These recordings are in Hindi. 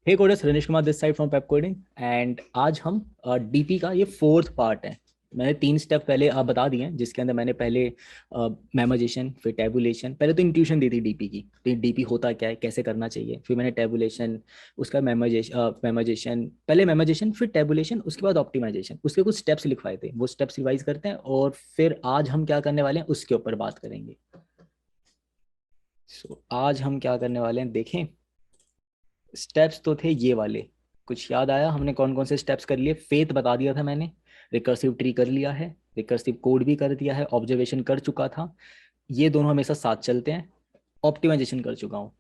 Hey coders, Ranish Kumar this side from Pepcoding. And आज हम डीपी का ये फोर्थ पार्ट है। मैंने 3 स्टेप पहले बता दिए हैं, जिसके अंदर मैंने पहले मेमोजेशन, फिर टैबुलेशन। पहले तो इंट्यूशन दी थी डीपी की, तो डीपी होता क्या है, कैसे करना चाहिए। फिर मैंने टैबुलेशन, उसका मेमोजेशन, पहले मेमोजेशन फिर टैबुलेशन, उसके बाद ऑप्टिमाइजेशन, उसके कुछ स्टेप्स लिखवाए थे, वो स्टेप्स रिवाइज करते हैं और फिर आज हम क्या करने वाले हैं उसके ऊपर बात करेंगे। आज हम क्या करने वाले हैं देखें। स्टेप्स तो थे ये वाले। कुछ याद आया हमने कौन कौन से स्टेप्स कर लिए? फेथ बता दिया था मैंने, रिकर्सिव ट्री कर लिया है, रिकर्सिव कोड भी कर दिया है, ऑब्जर्वेशन कर चुका था, ये दोनों हमेशा साथ चलते हैं। ऑप्टिमाइजेशन कर चुका हूँ।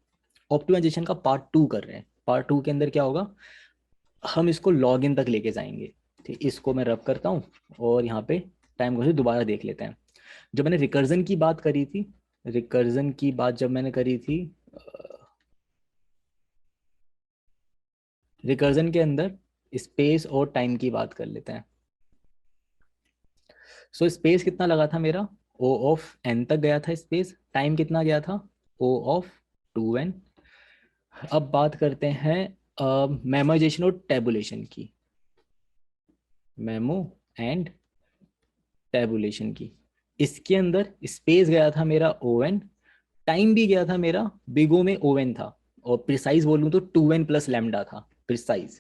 ऑप्टिमाइजेशन का पार्ट 2 कर रहे हैं। पार्ट 2 के अंदर क्या होगा, हम इसको लॉग इन तक लेके जाएंगे। ठीक, इसको मैं रब करता हूँ और यहाँ पे टाइम को दोबारा देख लेते हैं। जब मैंने रिकर्जन की बात करी थी, रिकर्जन की बात जब मैंने करी थी, रिकर्जन के अंदर स्पेस और टाइम की बात कर लेते हैं। स्पेस कितना लगा था मेरा? ओ ऑफ एन तक गया था स्पेस। टाइम कितना गया था? ओ ऑफ 2n। अब बात करते हैं मेमोइजेशन और टेबुलेशन की। मेमो एंड टेबुलेशन की। इसके अंदर स्पेस गया था मेरा ओवन, टाइम भी गया था मेरा, बिगो में ओवन था, और प्रिसाइज बोलूं तो 2n प्लस लैम्डा था प्रिसाइज।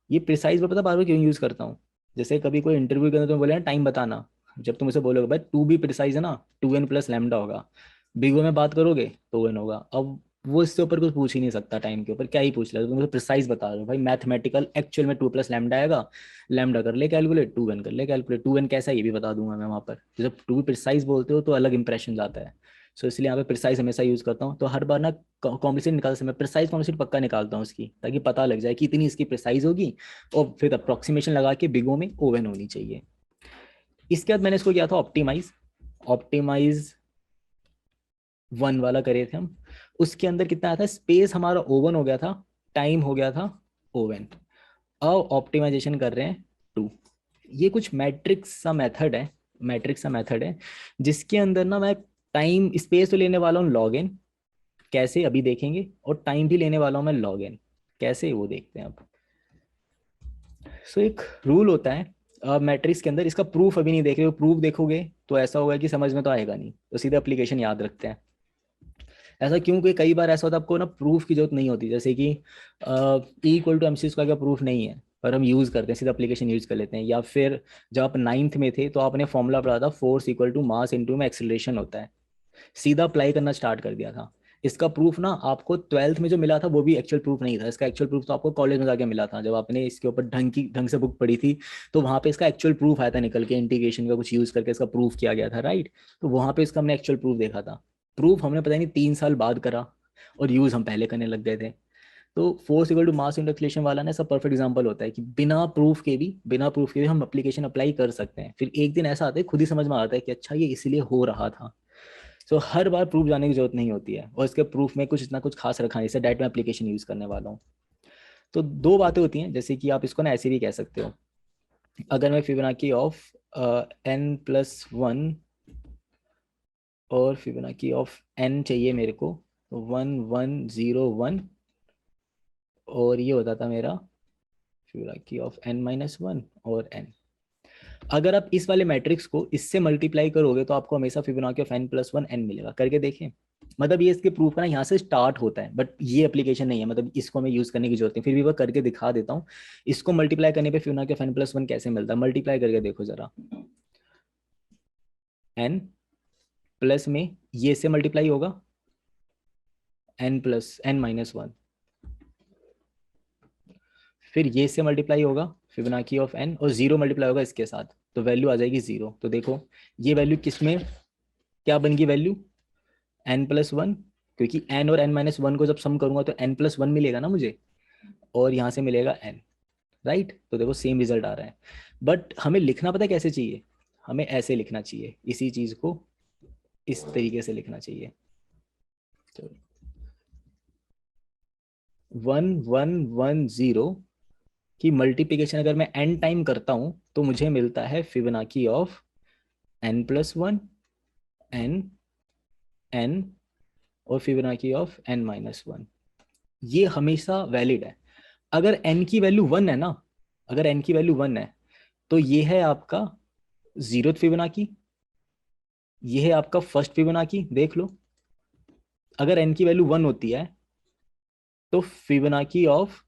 ये प्रिसाइज मैं पता बार बार क्यों यूज करता हूँ? जैसे कभी कोई इंटरव्यू के अंदर तुम बोले ना टाइम बताना, जब तुम उसे बोलोगे भाई टू भी प्रिसाइज है ना, 2n प्लस लैम्डा होगा। बिगो में बात करोगे तो n होगा। अब वो इससे ऊपर कुछ पूछ ही नहीं सकता, टाइम के ऊपर क्या ही पूछ रहा है। तुम मुझे प्रिसाइज बता रहे हो भाई, मैथमेटिकल एक्चुअल में 2 प्लस लैम्डा आएगा। लैम्डा कर ले कैलकुलेट, 2n कर ले कैलकुलेट, 2n कैसा है ये भी बता दूंगा मैं वहां पर। तो जब टू भी प्रिसाइज बोलते हो तो अलग इंप्रेशन जाता है। इसलिए यहाँ पे प्रिसाइज हमेशा यूज करता हूँ। तो हर बार ना कॉम्प्लिकेशन निकालते समय प्रिसाइज कॉम्प्लिकेशन पक्का निकालता हूँ उसकी, ताकि पता लग जाए कि इतनी इसकी प्रिसाइज होगी, और फिर अप्रोक्सीमेशन लगा के बिगो में ओवन होनी चाहिए। इसके बाद मैंने इसको किया था ऑप्टिमाइज। ऑप्टिमाइज 1 वाला करे थे हम। उसके अंदर कितना आया था? स्पेस हमारा ओवन हो गया था, टाइम हो गया था ओवन। अब ऑप्टिमाइजेशन कर रहे हैं 2। ये कुछ मैट्रिक्स सा मेथड है, मैट्रिक्स सा मेथड है, जिसके अंदर ना मैं टाइम स्पेस तो लेने वाला हूँ लॉग इन, कैसे अभी देखेंगे, और टाइम भी लेने वाला हूँ मैं लॉग इन, कैसे वो देखते हैं अब। एक रूल होता है मैट्रिक्स के अंदर, इसका प्रूफ अभी नहीं देख रहे हो, प्रूफ देखोगे तो ऐसा होगा कि समझ में तो आएगा नहीं, तो सीधे एप्लीकेशन याद रखते हैं। ऐसा क्यों? कि कई बार ऐसा होता है आपको ना प्रूफ की जरूरत नहीं होती, जैसे कि E equal to M C square का प्रूफ नहीं है, पर हम यूज करते हैं, सीधा एप्लीकेशन यूज कर लेते हैं। या फिर जब आप 9th में थे तो आपने फॉर्मूला पढ़ा था, force equal to mass into में एक्सेलरेशन होता है, सीधा अप्लाई करना स्टार्ट कर दिया था। इसका प्रूफ ना आपको 12th में जो मिला था वो भी एक्चुअल प्रूफ नहीं था, इसका एक्चुअल प्रूफ तो आपको कॉलेज में जाके मिला था, जब आपने इसके ऊपर ढंग से बुक पढ़ी थी। तो वहां पे इसका एक्चुअल प्रूफ आया था निकल के, इंटीग्रेशन का कुछ यूज करके इसका प्रूफ किया गया था, राइट। तो वहां पे इसका हमने एक्चुअल प्रूफ देखा था। प्रूफ हमने पता नहीं 3 साल बाद करा, और यूज हम पहले करने लग गए थे। तो force equal to mass into acceleration वाला ना सब परफेक्ट एग्जांपल होता है कि बिना प्रूफ के भी हम एप्लीकेशन अप्लाई कर सकते हैं। फिर एक दिन ऐसा आता है खुद ही समझ में आता है कि अच्छा ये इसलिए हो रहा था। हर बार प्रूफ जाने की जरूरत नहीं होती है, और इसके प्रूफ में कुछ इतना कुछ खास रखा नहीं, जैसे डायरेक्ट मैं एप्लीकेशन यूज करने वाला हूँ। तो दो बातें होती हैं, जैसे कि आप इसको ना ऐसे भी कह सकते हो। अगर मैं फिबोनाची ऑफ n+1 और फिबोनाची ऑफ n चाहिए मेरे को, 1 1 0 1, और ये होता था मेरा फिबोनाची ऑफ n-1 और n। अगर आप इस वाले मैट्रिक्स को इससे मल्टीप्लाई करोगे तो आपको हमेशा फिबोनाची ऑफ n+1 n मिलेगा। करके देखें। मतलब ये इसके प्रूफ का ना यहाँ से स्टार्ट होता है, बट ये एप्लीकेशन नहीं है, मतलब इसको हमें यूज करने की जरूरत नहीं, फिर भी वो करके दिखा देता हूँ। इसको मल्टीप्लाई करने पे फिबोनाची ऑफ n+1 कैसे मिलता है, मल्टीप्लाई करके देखो जरा। n प्लस में ये से मल्टीप्लाई होगा, n+n-1, फिर ये से मल्टीप्लाई होगा फिबोनाची ऑफ n, और जीरो मल्टीप्लाई होगा इसके साथ, तो वैल्यू आ जाएगी 0। तो देखो ये वैल्यू किसमें क्या बन गई वैल्यू? n+1, क्योंकि n और n-1 को जब सम करूंगा तो n+1 मिलेगा ना मुझे, और यहाँ से मिलेगा n, राइट। तो देखो सेम रिजल्ट आ रहा है। बट हमें लिखना पता है कैसे चाहिए? हमें ऐसे लिखना चाहिए, इसी चीज को इस तरीके से लिखना चाहिए। तो 1 1 1 0 की मल्टीप्लीकेशन अगर मैं n टाइम करता हूं तो मुझे मिलता है Fibonacci of n+1, n, n, और फिबोनाची ऑफ n-1। ये हमेशा वैलिड है। अगर n की वैल्यू 1 है ना, अगर n की वैल्यू 1 है तो ये है आपका जीरोथ फिबोनाची, ये है आपका फर्स्ट फिबोनाची, देख लो। अगर n की वैल्यू 1 होती है तो फिबोनाची ऑफ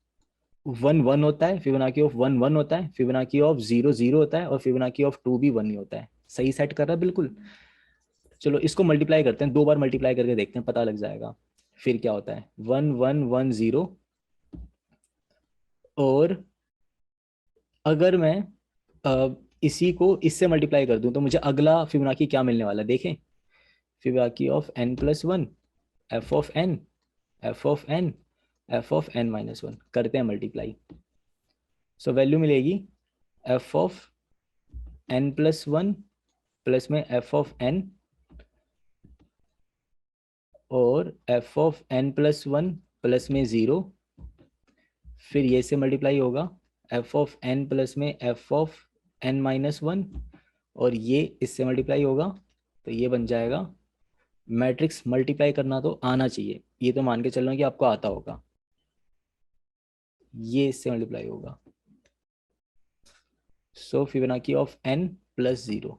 1 1 होता है, फिबोनाची ऑफ 1 1 होता है, फिबोनाची ऑफ 0 0 होता है, और फिबोनाची ऑफ 2 भी 1 ही होता है। सही सेट कर रहा है बिल्कुल। चलो इसको मल्टीप्लाई करते हैं, 2 बार मल्टीप्लाई करके देखते हैं, पता लग जाएगा फिर क्या होता है। 1 1 1 0, और अगर मैं इसी को इससे मल्टीप्लाई कर दूं तो मुझे अगला फिबोनाची क्या मिलने वाला है, देखें। Fibonacci of n+1, f(n), f(n), f(n-1), करते हैं मल्टीप्लाई। सो वैल्यू मिलेगी f(n+1) प्लस में f(n) और f(n+1) प्लस में 0, फिर ये से मल्टीप्लाई होगा f(n) प्लस में f(n-1), और ये इससे मल्टीप्लाई होगा, तो ये बन जाएगा। मैट्रिक्स मल्टीप्लाई करना तो आना चाहिए, ये तो मान के चल रहा हूं कि आपको आता होगा। ये इससे मल्टीप्लाई होगा। सो फिबोनाची ऑफ n+0।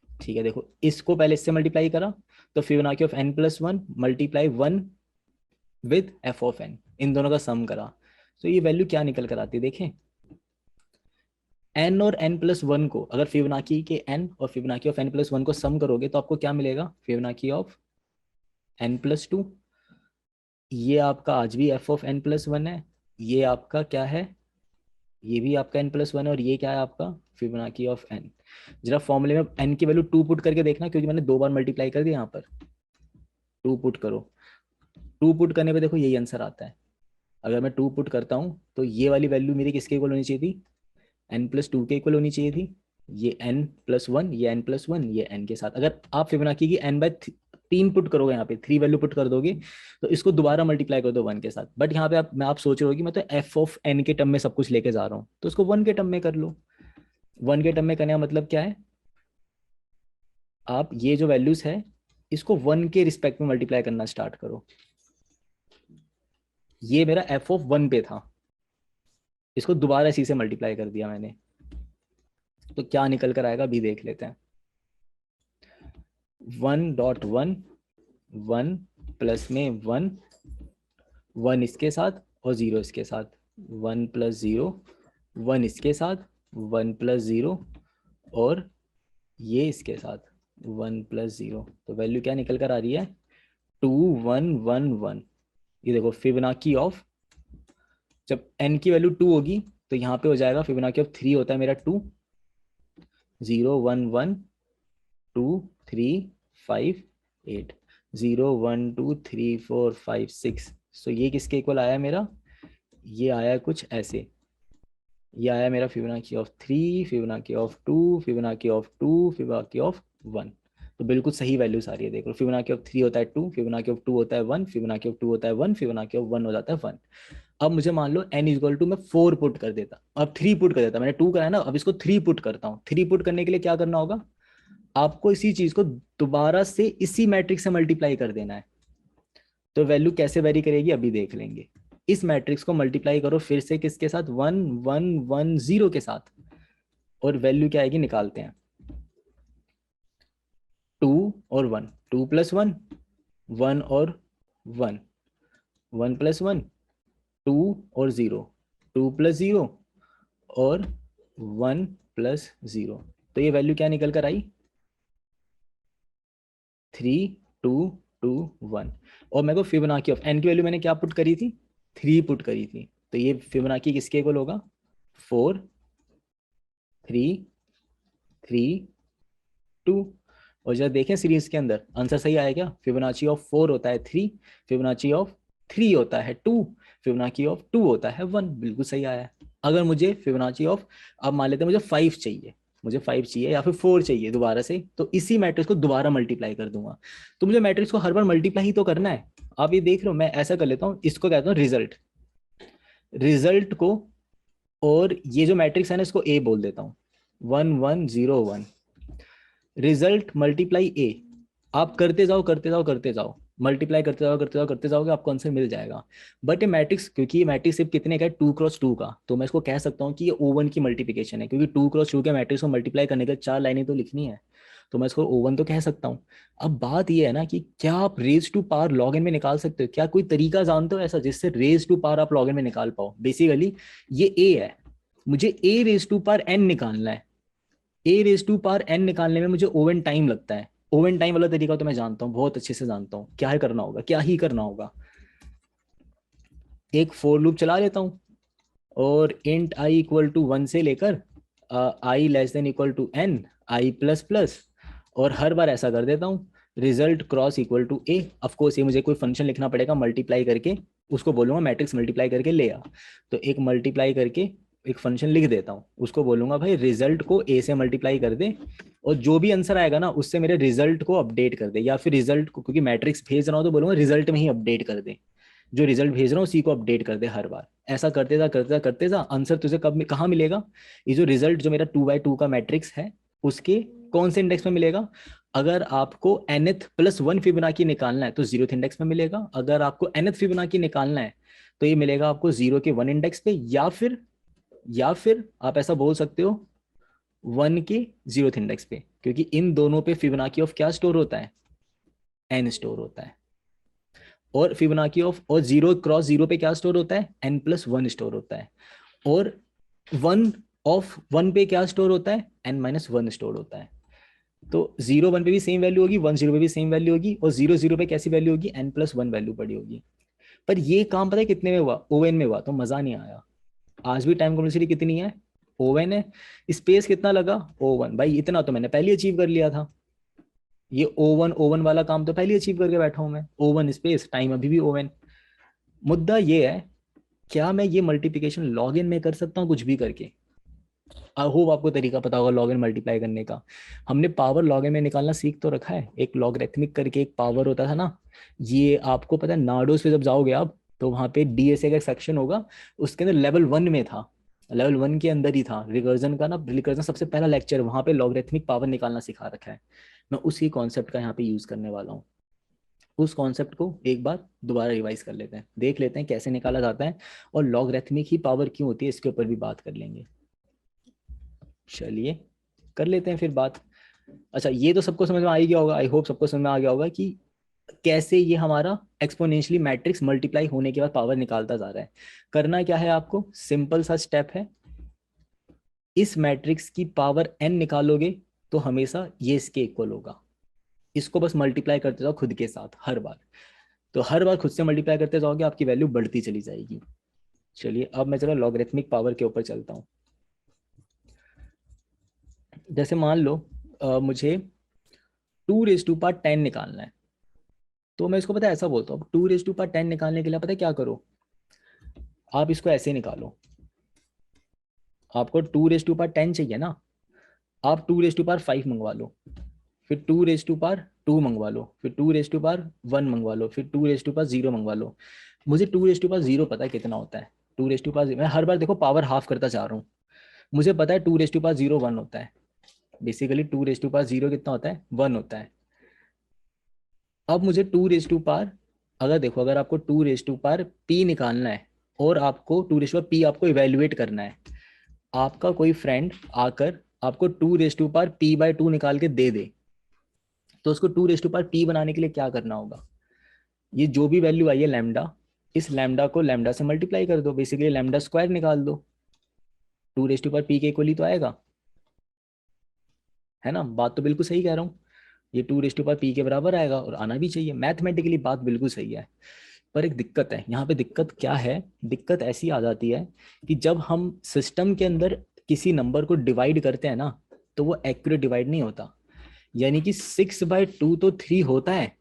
ठीक है, देखो इसको पहले इससे मल्टीप्लाई करा तो Fibonacci of n+1 multiply 1 with f(n), इन दोनों का सम करा, तो ये वैल्यू क्या निकल कर आती है, देखें। n और n+1 को, अगर फिबोनाची के n और फिबोनाची ऑफ n+1 को सम करोगे तो आपको क्या मिलेगा, फिबोनाची ऑफ n+2। ये आपका आज भी f(n+1) है, ये आपका क्या है, ये भी आपका n+1 है, और ये क्या है आपका फिबोनाची ऑफ n। जरा फॉर्मूले में n की वैल्यू 2 पुट करके देखना, क्योंकि मैंने 2 बार मल्टीप्लाई कर दिया, यहाँ पर 2 पुट करो। 2 पुट करने पे देखो यही आंसर आता है। अगर मैं 2 पुट करता हूँ तो ये वाली वैल्यू मेरी किसके इक्वल होनी चाहिए थी, n+2 के इक्वल होनी चाहिए थी। ये n+1, ये n+1, ये n के साथ। अगर आप फिबोनाची की n/3 पुट करोगे, यहाँ पे 3 वैल्यू पुट कर दोगे, तो इसको दोबारा मल्टीप्लाई कर दो 1 के साथ। बट यहाँ पे आप सोच रहे हो कि मैं तो f(n) के टर्म में सब कुछ लेके जा रहा हूँ, तो उसको 1 के टर्म में कर लो। 1 के टर्म में करने का मतलब क्या है, आप ये जो वैल्यूज है इसको 1 के रिस्पेक्ट में मल्टीप्लाई करना स्टार्ट करो। ये मेरा f(1) पे था, इसको दोबारा इसी से मल्टीप्लाई कर दिया मैंने, तो क्या निकल कर आएगा अभी देख लेते हैं। 1.1, 1 प्लस में 1, 1 इसके साथ और 0 इसके साथ, 1+0, 1 इसके साथ, 1+0, और ये इसके साथ 1+0, तो वैल्यू क्या निकल कर आ रही है, 2 1 1 1। ये देखो फिबोनाची ऑफ, जब n की वैल्यू 2 होगी तो यहाँ पे हो जाएगा फिबोनाची ऑफ 3 होता है मेरा 2, 0 1 1 2 3 5 8, 0 1 2 3 4 5 6। सो ये किसके इक्वल आया मेरा, ये आया कुछ ऐसे। ये आया मेरा Fibonacci of 3, Fibonacci of 2, Fibonacci of 2, Fibonacci of 1। तो बिल्कुल सही वैल्यूज आ रही है, देखो फिबोनाची ऑफ 3 होता है 2, फिबोनाची ऑफ 2 होता है 1, फिबोनाची ऑफ 2 होता है 1, फिबोनाची ऑफ 1 हो जाता है 1। अब मुझे मान लो n इक्वल टू मैं 4 पुट कर देता, अब 3 पुट कर देता, मैंने 2 कराया ना, अब इसको 3 पुट करता हूँ। 3 पुट करने के लिए क्या करना होगा, आपको इसी चीज को दोबारा से इसी मैट्रिक्स से मल्टीप्लाई कर देना है। तो वैल्यू कैसे वेरी करेगी अभी देख लेंगे। इस मैट्रिक्स को मल्टीप्लाई करो फिर से किसके साथ, 1 1 1 0 के साथ, और वैल्यू क्या आएगी निकालते हैं। 2 और 1, 2 + 1, 1 और 1, 1 + 1, 2 और 0, 2 + 0, और 1 + 0। तो ये वैल्यू क्या निकल कर आई, 3 2 2 1। और मेरे को फिबोनाची ऑफ n की वैल्यू मैंने क्या पुट करी थी, 3 पुट करी थी, तो ये फिबोनाची किसके इक्वल होगा, 4 3 3 2। और जब देखें सीरीज के अंदर आंसर सही आया क्या, फिबोनाची ऑफ 4 होता है 3, फिबोनाची ऑफ 3 होता है 2, फिबोनाची ऑफ 2 होता है 1, बिल्कुल सही आया है। अगर मुझे फिबोनाची ऑफ, अब मान लेते हैं मुझे 5 चाहिए, मुझे 5 चाहिए या फिर 4 चाहिए दोबारा से, तो इसी मैट्रिक्स को दोबारा मल्टीप्लाई कर दूंगा। तो मुझे मैट्रिक्स को हर बार मल्टीप्लाई ही तो करना है। आप ये देख रहे हो, मैं ऐसा कर लेता हूँ, इसको कहता हूँ रिजल्ट, रिजल्ट को, और ये जो मैट्रिक्स है ना इसको ए बोल देता हूँ, 1 1 0 1, रिजल्ट मल्टीप्लाई ए। आप करते जाओ करते जाओ करते जाओ, मल्टीप्लाई करते जाओगे आपको आंसर मिल जाएगा। बट ये मैट्रिक्स, क्योंकि ये मैट्रिक्स सिर्फ कितने का है, 2x2 का, तो मैं इसको कह सकता हूँ कि ये O1 की मल्टीप्लिकेशन है, क्योंकि 2x2 के मैट्रिक्स को मल्टीप्लाई करने के 4 लाइनें तो लिखनी है, तो मैं इसको O1 तो कह सकता हूँ। अब बात ये है ना कि क्या आप raise to power log in में निकाल सकते हो? क्या कोई तरीका जानते हो ऐसा जिससे रेज टू पावर आप लॉग इन में निकाल पाओ? बेसिकली ये ए है, मुझे ए रेज टू पावर एन निकालना है। ए रेज टू पावर एन निकालने में मुझे ओवन टाइम लगता है। ओवन टाइम वाला तरीका तो मैं जानता हूँ, बहुत अच्छे से जानता हूँ। क्या है करना होगा, क्या ही करना होगा, एक फोर लूप चला लेता हूँ, और इंट आई इक्वल टू 1 से लेकर i less than equal to n, i plus plus, और हर बार ऐसा कर देता हूँ, result cross equal to A. Of course ये मुझे कोई फंक्शन लिखना पड़ेगा मल्टीप्लाई करके, उसको बोलूंगा मैट्रिक्स मल्टीप्लाई करके ले आ। तो एक मल्टीप्लाई करके एक फंक्शन लिख देता हूँ, उसको बोलूंगा भाई रिजल्ट को ए से मल्टीप्लाई कर दे, और जो भी आंसर आएगा ना उससे मेरे रिजल्ट को अपडेट कर दे, या फिर रिजल्ट को, क्योंकि मैट्रिक्स भेज रहा हूँ तो बोलूंगा रिजल्ट में ही अपडेट कर दे, जो रिजल्ट भेज रहा हूँ उसी को अपडेट कर दे हर बार। ऐसा करते जा आंसर तुझे कब कहाँ मिलेगा, ये जो रिजल्ट जो मेरा 2x2 का मैट्रिक्स है उसके कौन से इंडेक्स में मिलेगा? अगर आपको nth प्लस 1 फिबोनाची निकालना है तो 0th इंडेक्स में मिलेगा, अगर आपको nth फिबोनाची निकालना है तो ये मिलेगा आपको 0 के 1 इंडेक्स पे, या फिर आप ऐसा बोल सकते हो 1 के 0th इंडेक्स पे, क्योंकि इन दोनों पे फिबोनाची ऑफ क्या स्टोर होता है, n स्टोर होता है। और फिबोनाची ऑफ और 0 क्रॉस 0 पे क्या स्टोर होता है, n+1 स्टोर होता है। और 1 ऑफ 1 पे क्या स्टोर होता है, n-1 स्टोर होता है। तो 0 1 पे भी सेम वैल्यू होगी, 1 0 पे भी सेम वैल्यू होगी, और 0 0 पे कैसी वैल्यू होगी, n+1 वैल्यू पड़ी होगी। पर ये काम पता है कितने में हुआ, ओवन में हुआ, तो मजा नहीं आया। आज भी टाइम कॉम्प्लेक्सिटी कितनी है, ओवन है। स्पेस कितना लगा, O1, भाई इतना तो मैंने पहले अचीव कर लिया था। ये ओवन ओवन वाला काम तो पहले अचीव करके बैठा हूं मैं, ओवन स्पेस टाइम अभी भी ओवन। मुद्दा ये है, क्या मैं ये मल्टीप्लिकेशन लॉग इन में कर सकता हूँ कुछ भी करके? आई होप आपको तरीका पता होगा लॉग इन मल्टीप्लाई करने का। हमने पावर लॉग इन में निकालना सीख तो रखा है, एक लॉगरिथमिक करके एक पावर होता था ना। ये आपको पता है, नार्डोस पे जब जाओगे आप तो वहां पे डीएसए का एक सेक्शन होगा, उसके अंदर लेवल 1 में था, लेवल 1 के अंदर ही था रिकर्जन का ना, रिकर्जन सबसे पहला लेक्चर वहां पे लॉगरिथमिक पावर निकालना सिखा रखा है। मैं उसी कॉन्सेप्ट का यहाँ पे यूज करने वाला हूँ। उस कॉन्सेप्ट को एक बार दोबारा रिवाइज कर लेते हैं, देख लेते हैं कैसे निकाला जाता है, और लॉगरिथमिक ही पावर क्यों होती है इसके ऊपर भी बात कर लेंगे। चलिए कर लेते हैं फिर बात। अच्छा, ये तो सबको समझ में आ ही गया होगा, आई होप सबको समझ में आ गया होगा कि कैसे ये हमारा एक्सपोनेंशियली मैट्रिक्स मल्टीप्लाई होने के बाद पावर निकालता जा रहा है। करना क्या है आपको, सिंपल सा स्टेप है, इस मैट्रिक्स की पावर n निकालोगे तो हमेशा ये इसके इक्वल होगा। इसको बस मल्टीप्लाई करते जाओ खुद के साथ हर बार, तो हर बार खुद से मल्टीप्लाई करते जाओगे आपकी वैल्यू बढ़ती चली जाएगी। चलिए अब मैं जरा लॉगरिथमिक पावर के ऊपर चलता हूँ। जैसे मान लो मुझे 2 रेज टू पावर 10 निकालना है, तो मैं इसको पता है ऐसा बोलता हूँ, 2 रेज टू पावर 10 निकालने के लिए पता है क्या करो, आप इसको ऐसे निकालो। आपको 2 रेज टू पावर 10 चाहिए ना, आप 2 रेज टू पावर 5 मंगवा लो, फिर 2 रेज टू पावर 2 मंगवा लो, फिर 2 रेज टू पावर 1 मंगवा लो, फिर 2 रेज टू पावर 0 मंगवा लो। मुझे 2 रेज टू पावर 0 पता है कितना होता है। 2 रेज टू पावर मैं हर बार देखो पावर हाफ करता जा रहा हूँ। मुझे पता है 2 रेज टू पावर 0 1 होता है। बेसिकली 2 रेज टू पावर 0 कितना होता है, 1 होता है। अब मुझे 2 रेज टू पावर, अगर देखो अगर आपको 2 रेज टू पावर p निकालना है, और आपको 2 रेज टू पावर p आपको इवेल्युएट करना है, आपका कोई फ्रेंड आकर आपको 2 रेज टू पावर p/2 निकाल के दे दे, तो उसको 2 रेज टू पावर p बनाने के लिए क्या करना होगा, ये जो भी वैल्यू आई है लैम्डा, इस लैम्डा को लैम्डा से मल्टीप्लाई कर दो, बेसिकली लैम्डा स्क्वायर निकाल दो। 2 रेज टू पावर p के इक्वल ही तो आएगा, है ना? बात तो बिल्कुल सही कह रहा हूँ, ये 2 रेज टू पावर p के बराबर आएगा, और आना भी चाहिए, मैथमेटिकली बात बिल्कुल सही है। पर एक दिक्कत है यहाँ पे, दिक्कत क्या है, दिक्कत ऐसी आ जाती है कि जब हम सिस्टम के अंदर किसी नंबर को डिवाइड करते हैं ना, तो वो एक्यूरेट डिवाइड नहीं होता। यानी कि 6/2 तो 3 होता है,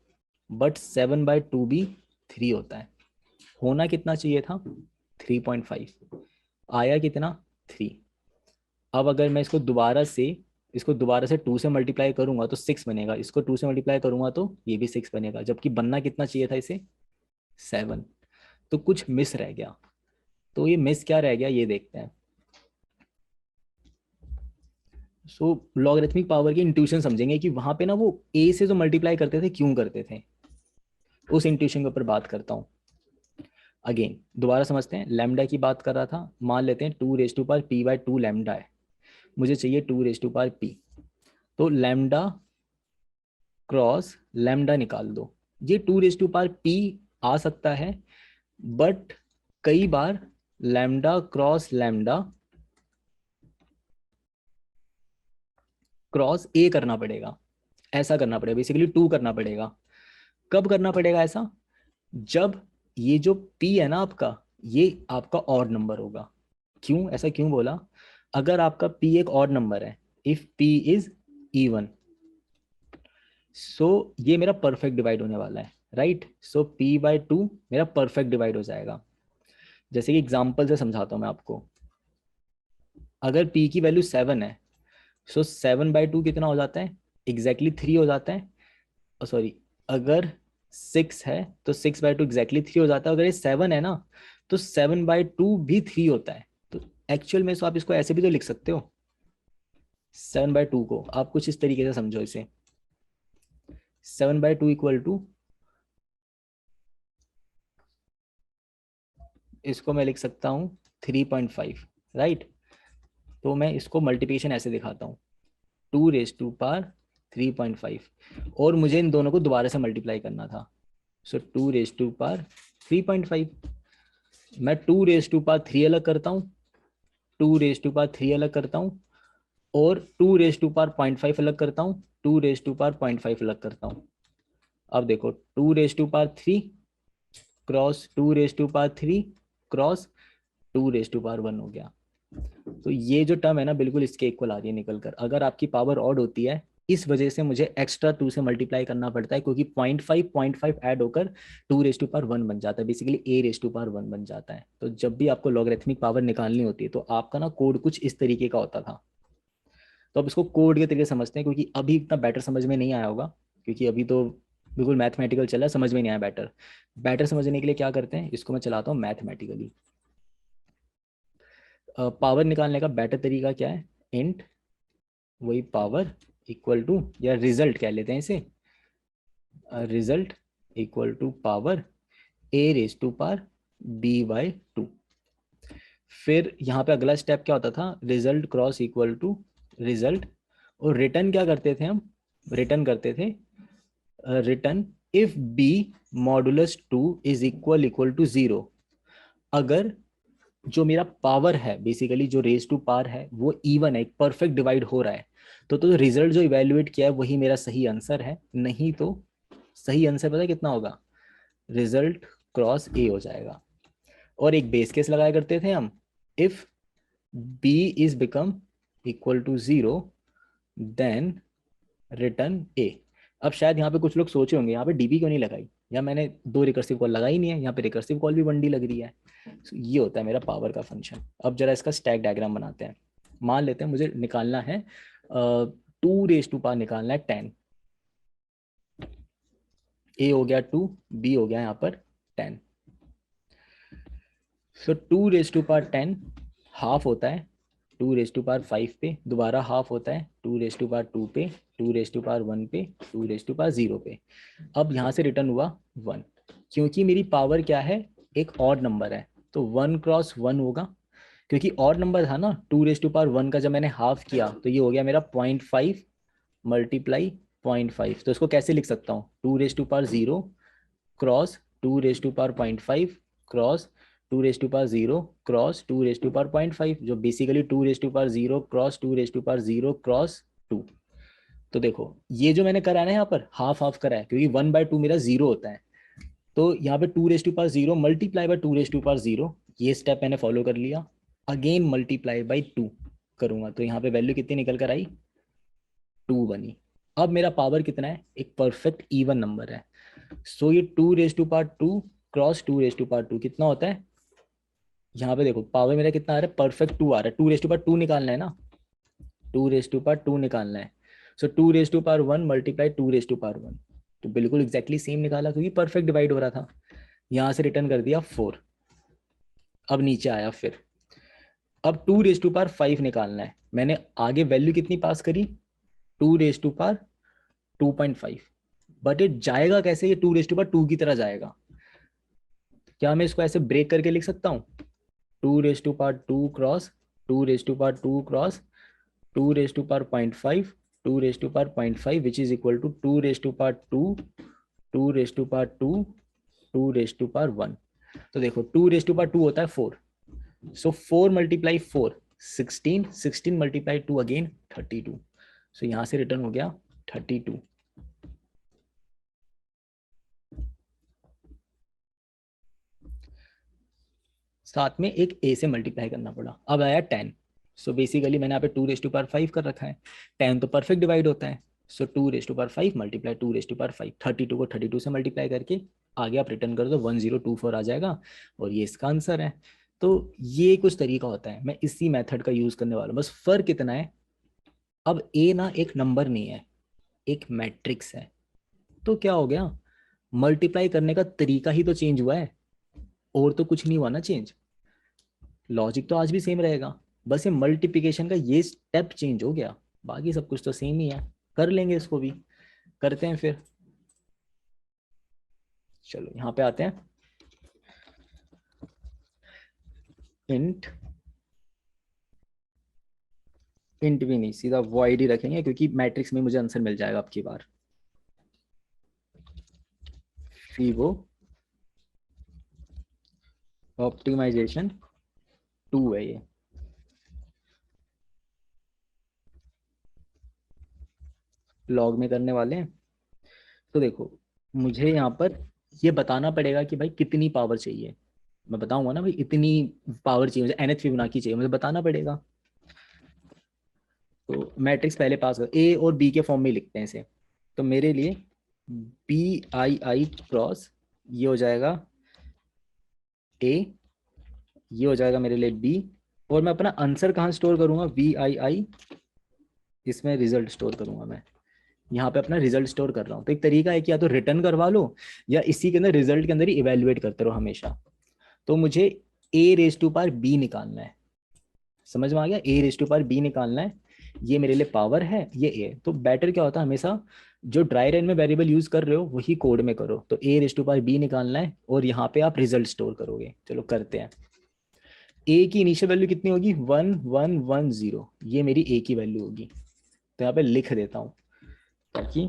बट 7/2 भी 3 होता है। होना कितना चाहिए था, 3.5, आया कितना, 3। अब अगर मैं इसको दोबारा से 2 से मल्टीप्लाई करूंगा तो 6 बनेगा, इसको 2 से मल्टीप्लाई करूंगा तो ये भी 6 बनेगा, जबकि बनना कितना चाहिए था इसे, 7। तो कुछ मिस रह गया, तो ये मिस क्या रह गया ये देखते हैं। सो लॉगरिथमिक पावर की इंट्यूशन समझेंगे कि वहां पे ना वो ए से जो मल्टीप्लाई करते थे क्यों करते थे। उस इंट्यूशन के ऊपर बात करता हूँ। अगेन दोबारा समझते हैं, लैम्डा की बात कर रहा था, मान लेते हैं 2 पी बाई 2 लैम्डा है, मुझे चाहिए 2 पी। तो लैम्डा क्रॉस लैम्डा निकाल दो। ये 2 पी आ सकता है, बट कई बार lambda cross lambda cross A करना पड़ेगा, ऐसा करना पड़ेगा, बेसिकली 2 करना पड़ेगा। कब करना पड़ेगा ऐसा? जब ये जो p है ना आपका, ये आपका ऑड नंबर होगा। क्यों, ऐसा क्यों बोला? अगर आपका p एक ऑड नंबर है, इफ p इज इवन, सो ये मेरा परफेक्ट डिवाइड होने वाला है, राइट? सो p बाई 2 मेरा परफेक्ट डिवाइड हो जाएगा। जैसे कि एग्जाम्पल से समझाता हूँ मैं आपको। अगर p की वैल्यू 7 है, सो 7/2 कितना हो जाता है? एग्जैक्टली 3 हो जाता है। सॉरी, अगर 6 है तो 6/2 एग्जैक्टली 3 हो जाता है। अगर ये 7 है ना, तो 7/2 भी 3 होता है। तो एक्चुअल में, सो आप इसको ऐसे भी तो लिख सकते हो, 7/2 को आप कुछ इस तरीके से समझो इसे, 7/2 इक्वल टू, इसको मैं लिख सकता हूँ 3.5, राइट? तो मैं इसको मल्टीप्लिकेशन ऐसे दिखाता हूँ, 2 रेज टू पावर 3.5, और मुझे इन दोनों को दोबारा से मल्टीप्लाई करना था। सो 2 रेज टू पावर 3.5, मैं 2 रेज टू पावर 3 अलग करता हूँ, 2 रेज टू पावर 3 अलग करता हूँ, और 2 रेज टू पावर 0.5 अलग करता हूँ, 2 रेज टू पावर 0.5 अलग करता हूँ। अब देखो, 2 raise to power 3 cross 2 raise to power 3 cross 2 raise to power 1 हो गया। तो ये जो टर्म है ना, बिल्कुल इसके इक्वल आ रही है निकल कर। अगर आपकी पावर ऑड होती है, इस वजह से मुझे एक्स्ट्रा 2 से मल्टीप्लाई करना पड़ता है, क्योंकि 0.5 ऐड होकर 2 रेज टू पावर 1 बन जाता है, basically A raise to power 1 बन जाता है। तो जब भी आपको लॉगरिथमिक पावर निकालनी होती है, तो आपका ना कोड कुछ इस तरीके का होता था। तो अब इसको कोड के तरीके समझते हैं, क्योंकि अभी इतना बैटर समझ में नहीं आया होगा, क्योंकि अभी तो बिल्कुल मैथमेटिकल चला, समझ में नहीं आया बैटर। बैटर समझने के लिए क्या करते हैं, इसको मैं चलाता हूँ मैथमेटिकली। पावर निकालने का बेटर तरीका क्या है? इंट वही पावर इक्वल टू, या रिजल्ट कह लेते हैं इसे, result equal to power A raise to power B/2। फिर यहाँ पे अगला स्टेप क्या होता था? Result cross equal to result, और रिटर्न क्या करते थे हम? रिटर्न करते थे, return if B modulus 2 is equal to 0। अगर जो मेरा पावर है, बेसिकली जो रेज टू पावर है, वो इवन है, एक परफेक्ट डिवाइड हो रहा है, तो रिजल्ट जो इवेल्युएट किया है वही मेरा सही आंसर है। नहीं तो सही आंसर पता है कितना होगा? रिजल्ट क्रॉस ए हो जाएगा। और एक बेस केस लगाया करते थे हम, if B is become equal to 0, then return A. अब शायद यहाँ पे कुछ लोग सोचे होंगे यहाँ पे डीबी क्यों नहीं लगाई, या मैंने 2 रिकर्सिव कॉल लगाई नहीं है, यहाँ पे रिकर्सिव कॉल भी 1D लग रही है। So, ये होता है मेरा पावर का फंक्शन। अब जरा इसका स्टैक डायग्राम बनाते हैं। मान लेते हैं मुझे निकालना है 2 रेज टू पावर निकालना है 10। ए हो गया 2, बी हो गया यहाँ पर 10। सो 2 रेज टू पावर 10 हाफ होता है 2 रेज टू पावर 5 पे, दोबारा हाफ होता है 2 रेज टू पावर 2 पे, 2 रेज टू पावर 1 पे, 2 रेज टू पावर 0 पे। अब यहाँ से रिटर्न हुआ 1, क्योंकि मेरी पावर क्या है? एक ऑड नंबर है, तो 1 क्रॉस 1 होगा। क्योंकि ऑड नंबर था ना, 2 रेज टू पावर 1 का जब मैंने हाफ किया, तो ये हो गया मेरा 0.5 मल्टीप्लाई 0.5। तो इसको कैसे लिख सकता हूँ? 2 raise to power 0 cross 2 raise to power 0.5 cross 2 raise to power 0 cross 2 raise to power 0.5, जो basically 2 raise to power 0 cross 2 raise to power 0 cross 2। तो देखो, ये जो मैंने करा है ना, यहाँ पर हाफ हाफ करा है, क्योंकि 1/2 मेरा 0 होता है। तो यहाँ पे 2 raise to power 0 multiply by 2 raise to power 0, ये स्टेप मैंने फॉलो कर लिया। अगेन मल्टीप्लाई बाई 2 करूंगा, तो यहाँ पे वैल्यू कितनी निकल कर आई? 2 बनी। अब मेरा पावर कितना है? एक परफेक्ट इवन नंबर है। सो ये 2 raise to power 2 cross 2 raise to power 2 कितना होता है? यहाँ पे देखो पावर मेरा कितना आ रहा है? परफेक्ट 2 आ रहा है। 2 रेज टू पावर 2 निकालना है ना, 2 रेज टू पावर 2 निकालना है। So 2 raise to power 1 multiply 2 raise to power 1, तो बिल्कुल एग्जैक्टली सेम निकाला, क्योंकि परफेक्ट डिवाइड हो रहा था। यहाँ से रिटर्न कर दिया 4। अब नीचे आया फिर, अब 2 रेज टू पावर 5 निकालना है। मैंने आगे वैल्यू कितनी पास करी? 2 रेज टू पावर 2.5। बट ये जाएगा कैसे, ये 2 की तरह जाएगा। क्या मैं इसको ऐसे ब्रेक करके लिख सकता हूँ? 2 cross 2 2 2 which is equal to 2 2 तो देखो 2 होता है 4, सो 4 × 4 16, 16 × 2 अगेन 32, सो यहां से रिटर्न हो गया 32। साथ में एक ए से मल्टीप्लाई करना पड़ा, अब आया 10। सो बेसिकली मैंने यहाँ पे 2 5 कर रखा है, 10 तो परफेक्ट डिवाइड होता है, सो 2 5 मल्टीप्लाई 2 5, 32 को 32 से मल्टीप्लाई करके आगे आप रिटर्न कर दो 1024 आ जाएगा, और ये इसका आंसर है। तो ये कुछ तरीका होता है, मैं इसी मेथड का यूज करने वाला हूँ। बस फर्क कितना है, अब ए ना एक नंबर नहीं है, एक मैट्रिक्स है। तो क्या हो गया, मल्टीप्लाई करने का तरीका ही तो चेंज हुआ है, और तो कुछ नहीं हुआ ना चेंज, लॉजिक तो आज भी सेम रहेगा, बस ये मल्टीप्लिकेशन का ये स्टेप चेंज हो गया, बाकी सब कुछ तो सेम ही है। कर लेंगे इसको भी, करते हैं फिर। चलो यहाँ पे आते हैं, इंट, इंट भी नहीं, सीधा वॉइड ही रखेंगे, क्योंकि मैट्रिक्स में मुझे आंसर मिल जाएगा अब की बार। फीबो ऑप्टिमाइजेशन 2 है ये, लॉग में करने वाले हैं। तो देखो मुझे यहाँ पर ये बताना पड़ेगा कि भाई कितनी पावर चाहिए, मैं बताऊंगा ना भाई इतनी पावर चाहिए मुझे, nth फिबोनाची चाहिए, मुझे बताना पड़ेगा। तो मैट्रिक्स पहले पास कर, ए और बी के फॉर्म में लिखते हैं इसे। तो मेरे लिए BII क्रॉस ये हो जाएगा ए, ये हो जाएगा मेरे लिए बी, और मैं अपना आंसर कहाँ स्टोर करूंगा, VII, इसमें रिजल्ट स्टोर करूंगा मैं, यहाँ पे अपना रिजल्ट स्टोर कर रहा हूँ। तो एक तरीका है कि या तो रिटर्न करवा लो, या इसी के अंदर रिजल्ट के अंदर ही इवेल्युएट करते रहो हमेशा। तो मुझे A⁴ निकालना है, समझ में आ गया, A⁴ निकालना है, ये मेरे लिए पावर है, ये ए। तो बेटर क्या होता है, हमेशा जो ड्राई रन में वेरिएबल यूज कर रहे हो वही कोड में करो। तो A⁴ निकालना है, और यहाँ पे आप रिजल्ट स्टोर करोगे। चलो करते हैं। ए की इनिशियल वैल्यू कितनी होगी, 1110, ये मेरी ए की वैल्यू होगी। तो यहाँ पे लिख देता हूँ ताकि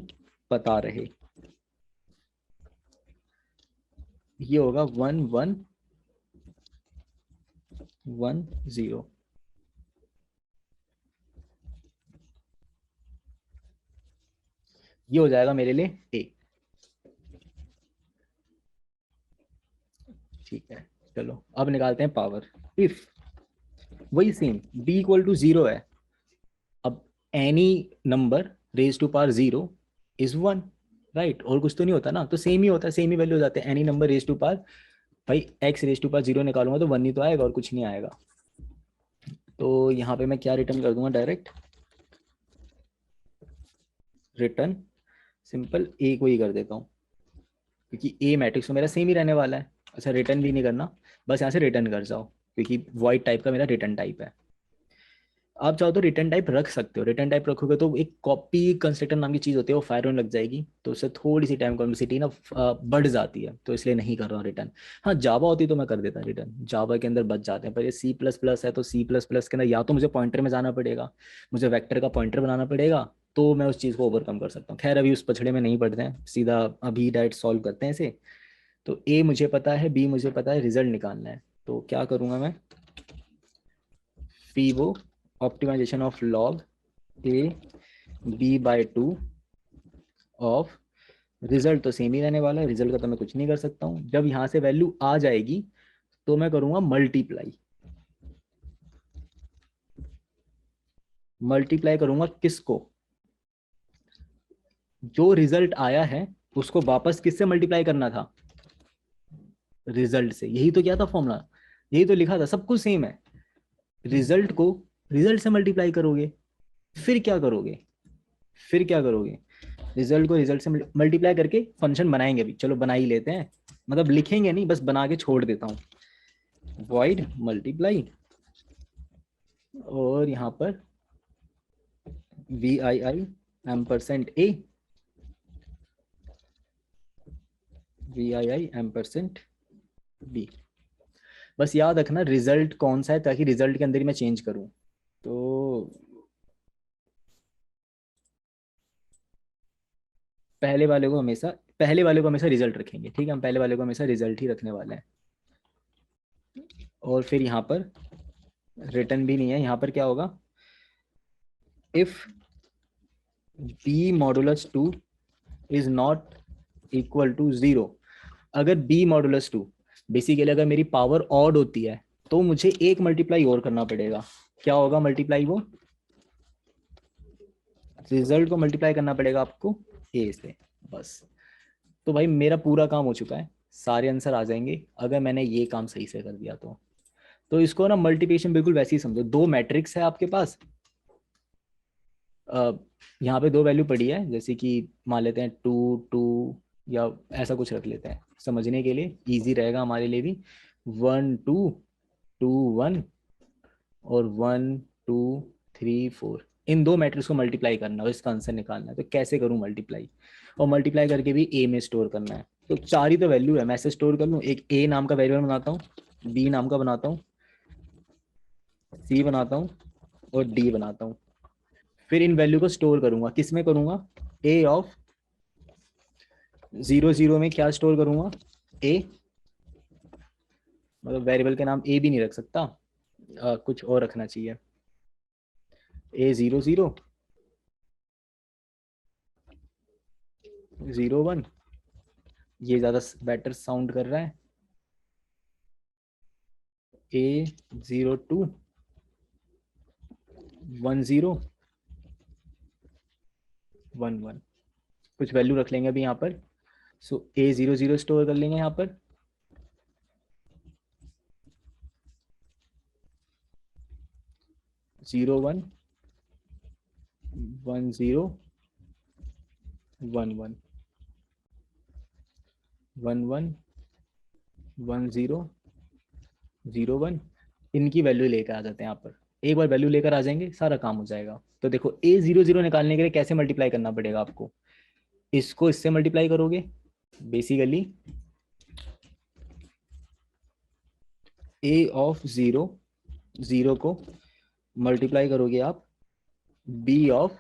पता रहे, ये होगा 1110, ये हो जाएगा मेरे लिए ए। ठीक है, चलो अब निकालते हैं पावर। इफ वही सेम B = 0 है, अब any number raise to power 0 is 1, right, और कुछ तो नहीं होता ना, तो सेम ही होता है, सेम ही वैल्यू हो जाते हैं। Any number raise to power, भाई x⁴ 0 निकालूंगा तो 1 ही तो आएगा और कुछ नहीं आएगा। तो यहाँ पे मैं क्या रिटर्न कर दूंगा, डायरेक्ट रिटर्न, सिंपल ए को ही कर देता हूँ, क्योंकि ए मैट्रिक्स तो मेरा सेम ही रहने वाला है। अच्छा, रिटर्न भी नहीं करना, बस यहाँ से रिटर्न कर जाओ, क्योंकि वॉइड टाइप का मेरा रिटर्न टाइप है। आप चाहो तो रिटर्न टाइप रख सकते हो, रिटर्न टाइप रखोगे तो एक कॉपी कंस्ट्रक्टर नाम की चीज होती है, वो फायर होने लग जाएगी, तो उससे थोड़ी सी टाइम कॉम्प्लेक्सिटी ना बढ़ जाती है, तो इसलिए नहीं कर रहा हूँ रिटर्न। हाँ जावा होती तो मैं कर देता रिटर्न, जावा के अंदर बच जाते हैं, पर ये C++ है, तो C++ के अंदर या तो मुझे पॉइंटर में जाना पड़ेगा, मुझे वेक्टर का पॉइंटर बनाना पड़ेगा, तो मैं उस चीज़ को ओवरकम कर सकता हूँ। खैर अभी उस पछड़े में नहीं पढ़ते हैं, सीधा अभी डायरेक्ट सॉल्व करते हैं इसे। तो ए मुझे पता है, बी मुझे पता है, रिजल्ट निकालना है। तो क्या करूँगा मैं, fibo optimization of log A B/2 of, result तो सेम ही रहने वाला है, रिजल्ट का तो मैं कुछ नहीं कर सकता हूँ। जब यहाँ से वैल्यू आ जाएगी तो मैं करूंगा मल्टीप्लाई, मल्टीप्लाई करूंगा किसको, जो रिजल्ट आया है उसको वापस किससे मल्टीप्लाई करना था, रिजल्ट से। यही तो क्या था फॉर्मूला, यही तो लिखा था, सब कुछ सेम है। रिजल्ट को रिजल्ट से मल्टीप्लाई करोगे, फिर क्या करोगे, फिर क्या करोगे, रिजल्ट को रिजल्ट से मल्टीप्लाई करके फंक्शन बनाएंगे भी, चलो बना ही लेते हैं, मतलब लिखेंगे नहीं, बस बना के छोड़ देता हूँ। वॉइड मल्टीप्लाई, और यहाँ पर VII %A, VII M%B। बस याद रखना रिजल्ट कौन सा है, ताकि रिजल्ट के अंदर ही मैं चेंज करूं। तो पहले वाले को हमेशा पहले वाले को हमेशा रिजल्ट रखेंगे, ठीक है, हम पहले वाले को हमेशा रिजल्ट ही रखने वाले हैं। और फिर यहाँ पर रिटर्न भी नहीं है, यहाँ पर क्या होगा, if B modulus 2 is not equal to 0। अगर बी मॉडुलस 2, बेसिकली अगर मेरी पावर ऑड होती है, तो मुझे एक मल्टीप्लाई और करना पड़ेगा। क्या होगा मल्टीप्लाई, वो रिजल्ट को मल्टीप्लाई करना पड़ेगा आपको ए से, बस। तो भाई मेरा पूरा काम हो चुका है, सारे आंसर आ जाएंगे अगर मैंने ये काम सही से कर दिया तो इसको ना मल्टीप्लिकेशन बिल्कुल वैसे ही समझो, दो मैट्रिक्स है आपके पास, यहाँ पे दो वैल्यू पड़ी है, जैसे कि मान लेते हैं 2 2, या ऐसा कुछ रख लेते हैं समझने के लिए, इजी रहेगा हमारे लिए भी। 1 2 2 1 और 1 2 3 4, इन दो मैट्रिक्स को मल्टीप्लाई करना है और इसका आंसर निकालना है। तो कैसे करूं मल्टीप्लाई, और मल्टीप्लाई करके भी ए में स्टोर करना है। तो चार ही तो वैल्यू है, मैं ऐसे स्टोर कर लूँ, एक ए नाम का वेरिएबल बनाता हूँ, बी नाम का बनाता हूँ, सी बनाता हूँ और डी बनाता हूँ। फिर इन वैल्यू को स्टोर करूंगा, किस में करूंगा, ए ऑफ 0 0 में क्या स्टोर करूंगा, ए, मतलब वेरिएबल के नाम ए भी नहीं रख सकता, कुछ और रखना चाहिए, A 0 0 0 1, ये ज्यादा बेटर साउंड कर रहा है, A 0 2 1 0 1 1, कुछ वैल्यू रख लेंगे अभी यहाँ पर। सो A 0 0 स्टोर कर लेंगे यहाँ पर, 0 1 1 0 1 1 1 1 1 0 0 1, इनकी वैल्यू लेकर आ जाते हैं यहाँ पर। एक बार वैल्यू लेकर आ जाएंगे सारा काम हो जाएगा। तो देखो A 0 0 निकालने के लिए कैसे मल्टीप्लाई करना पड़ेगा आपको, इसको इससे मल्टीप्लाई करोगे, बेसिकली A of 0 को मल्टीप्लाई करोगे आप B of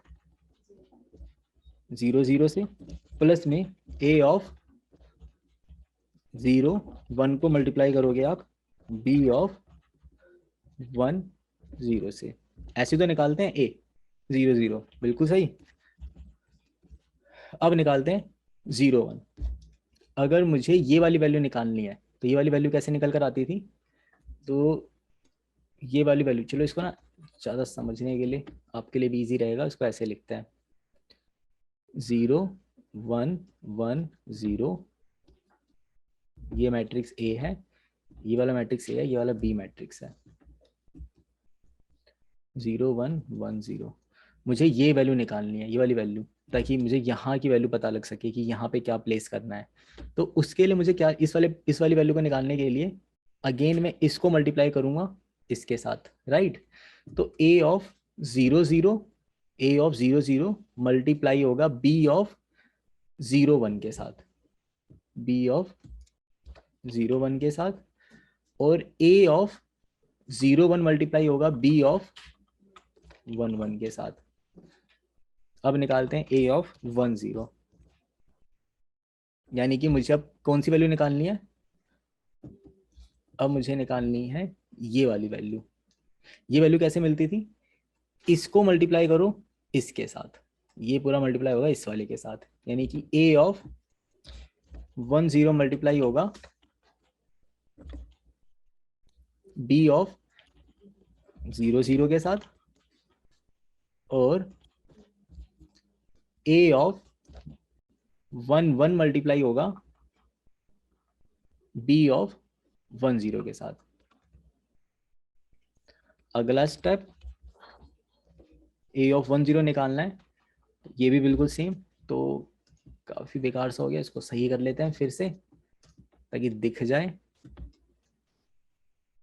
0 0 से, प्लस में A of 0 1 को मल्टीप्लाई करोगे आप B of 1 0 से। ऐसे तो निकालते हैं A 0 0, बिल्कुल सही। अब निकालते हैं 0 1। अगर मुझे ये वाली वैल्यू निकालनी है, तो ये वाली वैल्यू कैसे निकल कर आती थी, तो ये वाली वैल्यू, चलो इसको ना ज़्यादा समझने के लिए आपके लिए भी इजी रहेगा, इसको ऐसे लिखते हैं 0 1 1 0, ये मैट्रिक्स ए है, ये वाला मैट्रिक्स ए है, ये वाला बी मैट्रिक्स है। 0 1 1 0, मुझे ये वैल्यू निकालनी है, ये वाली वैल्यू, ताकि मुझे यहाँ की वैल्यू पता लग सके कि यहाँ पे क्या प्लेस करना है। तो उसके लिए मुझे क्या, इस वाली वैल्यू को निकालने के लिए अगेन मैं इसको मल्टीप्लाई करूंगा इसके साथ, राइट। तो A of 0 0 मल्टीप्लाई होगा B of 0 1 के साथ, B of 0 1 के साथ, और A of 0 1 मल्टीप्लाई होगा B of 1 1 के साथ। अब निकालते हैं A of 1 0, यानी कि मुझे अब कौन सी वैल्यू निकालनी है, अब मुझे निकालनी है ये वाली वैल्यू। ये वैल्यू कैसे मिलती थी, इसको मल्टीप्लाई करो इसके साथ, ये पूरा मल्टीप्लाई होगा इस वाले के साथ, यानी कि A of 1 0 मल्टीप्लाई होगा B of 0 0 के साथ, और A of 1 1 मल्टीप्लाई होगा B of 1 0 के साथ। अगला स्टेप A of 1 0 निकालना है, ये भी बिल्कुल सेम। तो काफी बेकार सा हो गया, इसको सही कर लेते हैं फिर से ताकि दिख जाए।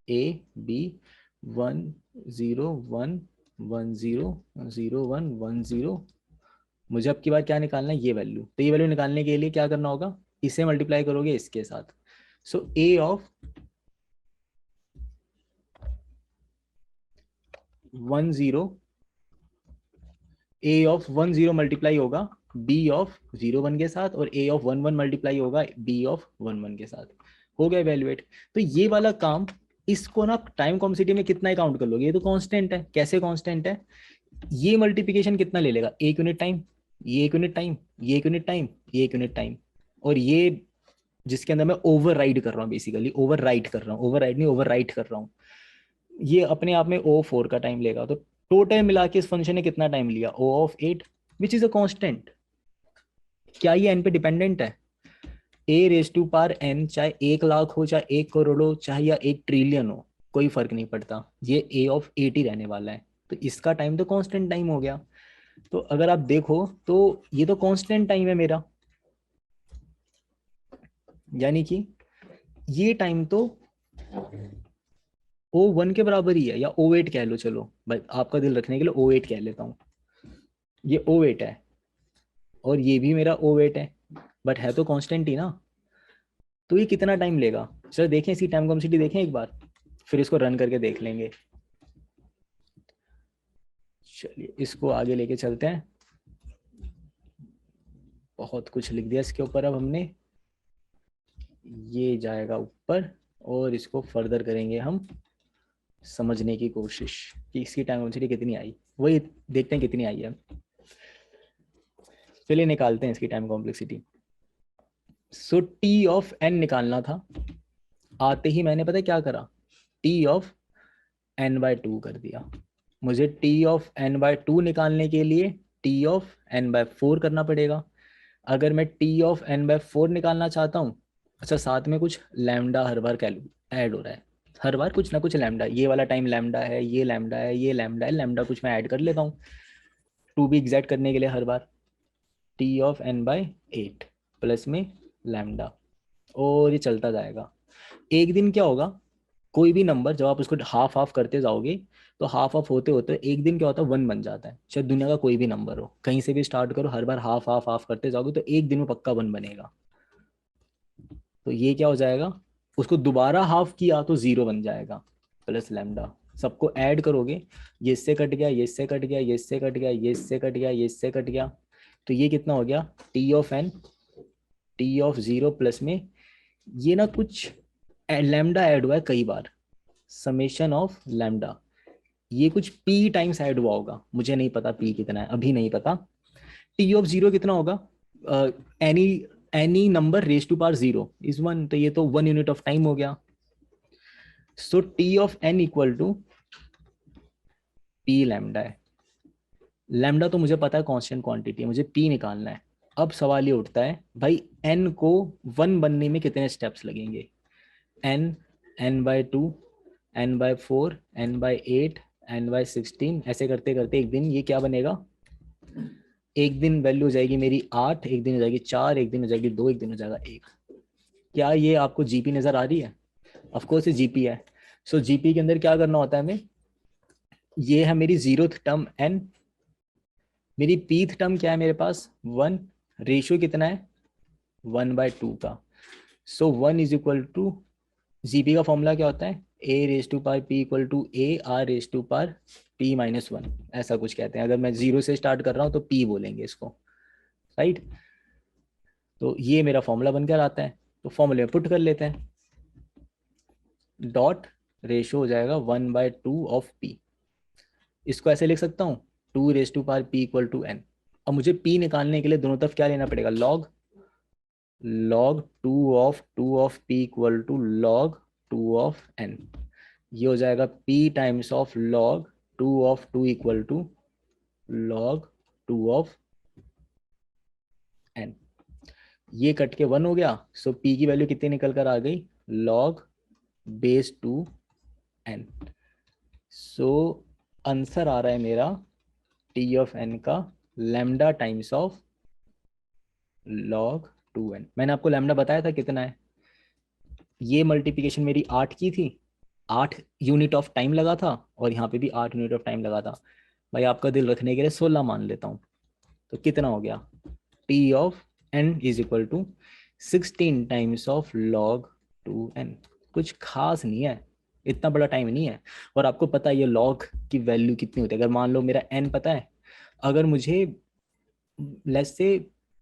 A B 1 0 1 1 0 0 1 1 0। मुझे अब की बार क्या निकालना है, ये वैल्यू। तो ये वैल्यू निकालने के लिए क्या करना होगा, इसे मल्टीप्लाई करोगे इसके साथ। सो ए ऑफ 10, ए ऑफ 10 मल्टीप्लाई होगा बी ऑफ 01 के साथ, और ए ऑफ 11 मल्टीप्लाई होगा बी ऑफ 11 के साथ। हो गया इवेल्युएट। तो ये वाला काम, इसको ना टाइम कॉम्प्लेक्सिटी में कितना ही काउंट कर लोगे, ये तो कांस्टेंट है। कैसे कांस्टेंट है? ये मल्टीप्लिकेशन कितना ले लेगा, 1 यूनिट टाइम, ये 1 यूनिट टाइम, ये 1 यूनिट टाइम, ये 1 यूनिट टाइम, और ये जिसके अंदर मैं ओवर राइड कर रहा हूँ, बेसिकली ओवर राइड कर रहा हूँ, ओवर राइड नहीं ओवर राइट कर रहा हूँ, ये अपने आप में O4 का टाइम लेगा। तो टोटल मिला के इस फंक्शन ने कितना टाइम लिया, O(8), which is a constant. क्या ये n पे डिपेंडेंट है? a⁴n, चाहे 1 लाख हो, चाहे 1 करोड़ हो, चाहे या 1 ट्रिलियन हो, कोई फर्क नहीं पड़ता, ये A(8) ही रहने वाला है। तो इसका टाइम तो कांस्टेंट टाइम हो गया। तो अगर आप देखो तो ये तो कांस्टेंट टाइम है मेरा, यानी कि ये टाइम तो O1 के बराबर ही है, या O8 कह लो, चलो भाई आपका दिल रखने के लिए O8 कह लेता हूँ। ये O8 है और ये भी मेरा O8 है, बट है तो कांस्टेंट ही ना। तो ये कितना टाइम लेगा, चलो देखें, इसकी टाइम कॉम्प्लेक्सिटी देखें एक बार, फिर इसको रन करके देख लेंगे। चलिए इसको आगे लेके चलते हैं। बहुत कुछ लिख दिया इसके ऊपर, अब हमने, ये जाएगा ऊपर, और इसको फर्दर करेंगे हम समझने की कोशिश कि इसकी टाइम कॉम्प्लेक्सिटी कितनी आई, वही देखते हैं कितनी आई है। चलिए निकालते हैं इसकी time complexity. So T of N निकालना था, आते ही मैंने पता क्या करा, टी ऑफ n/2 कर दिया। मुझे टी ऑफ n/2 निकालने के लिए टी ऑफ n/4 करना पड़ेगा। अगर मैं टी ऑफ n/4 निकालना चाहता हूँ, अच्छा साथ में कुछ लैम्डा हर बार ऐड हो रहा है, हर बार कुछ ना कुछ लैम्डा, ये वाला टाइम लैम्डा है, ये लैम्डा है, ये लैम्डा है, लैम्डा कुछ मैं ऐड कर लेता हूँ टू बी एग्जैक्ट करने के लिए। हर बार टी ऑफ n/8 प्लस में लैम्डा, और ये चलता जाएगा। एक दिन क्या होगा, कोई भी नंबर जब आप उसको हाफ हाफ करते जाओगे, तो हाफ हाफ होते होते एक दिन क्या होता है, 1 बन जाता है। चाहे दुनिया का कोई भी नंबर हो, कहीं से भी स्टार्ट करो, हर बार हाफ हाफ हाफ करते जाओगे तो एक दिन में पक्का 1 बनेगा। तो ये क्या हो जाएगा, उसको दोबारा हाफ किया तो 0 बन जाएगा, प्लस लैम्डा। सबको ऐड करोगे, ये इससे कट गया, ये इससे कट गया, ये इससे कट गया, ये इससे कट गया, ये इससे कट गया, तो ये कितना हो गया, T of N, T of 0 plus में ये ना कुछ लैम्डा ऐड हुआ है कई बार, समेशन ऑफ लैम्डा, ये कुछ p टाइम्स ऐड हुआ होगा, मुझे नहीं पता p कितना है, अभी नहीं पता। t ऑफ 0 कितना होगा, any any number raise to power 0 is 1, तो ये तो 1 यूनिट ऑफ टाइम हो गया। So t of n equal to p lambda है। लैम्डा तो मुझे पता है कांस्टेंट क्वांटिटी है, मुझे p निकालना है। अब सवाल ये उठता है भाई, n को 1 बनने में कितने स्टेप्स लगेंगे, n, n/2, n/4, n/8, n/16, ऐसे करते करते एक दिन ये क्या बनेगा, एक दिन वैल्यू हो जाएगी मेरी 8, एक दिन हो जाएगी 4, एक दिन हो जाएगी 2, एक दिन हो जाएगा 1। क्या ये आपको जीपी नजर आ रही है? ऑफ कोर्स ये जीपी है। सो जीपी के अंदर क्या करना होता है हमें, ये है मेरी 0th टर्म n, मेरी pth टर्म क्या है मेरे पास 1, रेशियो कितना है 1/2 का। सो 1 इज इक्वल टू, जीपी का फॉर्मूला क्या होता है, a⁴p इक्वल टू r⁴p-1, ऐसा कुछ कहते हैं। अगर मैं 0 से स्टार्ट कर रहा हूँ तो p बोलेंगे इसको, राइट। तो ये मेरा फॉर्मूला बनकर आता है, तो फॉर्मूले में पुट कर लेते हैं, डॉट रेशियो हो जाएगा 1/2 ऑफ p। इसको ऐसे लिख सकता हूँ 2⁵p इक्वल टू n। अब मुझे p निकालने के लिए दोनों तरफ क्या लेना पड़ेगा, log, log 2 of p equal to log 2 of n। ये हो जाएगा p times of log 2 of 2 equal to log 2 of n। ये कट के 1 हो गया, सो p की वैल्यू कितनी निकल कर आ गई, log base 2 n। So answer आ रहा है मेरा t ऑफ n का lambda times of log 2n। मैंने आपको लैम्डा बताया था कितना है, ये मल्टीप्लिकेशन मेरी 8 की थी, 8 यूनिट ऑफ टाइम लगा था, और यहाँ पे भी 8 यूनिट ऑफ टाइम लगा था। भाई आपका दिल रखने के लिए 16 मान लेता हूँ, तो कितना हो गया, T of N is equal to 16 times of log 2n। कुछ खास नहीं है, इतना बड़ा टाइम नहीं है। और आपको पता है ये लॉग की वैल्यू कितनी होती है। अगर मान लो मेरा n पता है, अगर मुझे लेट्स से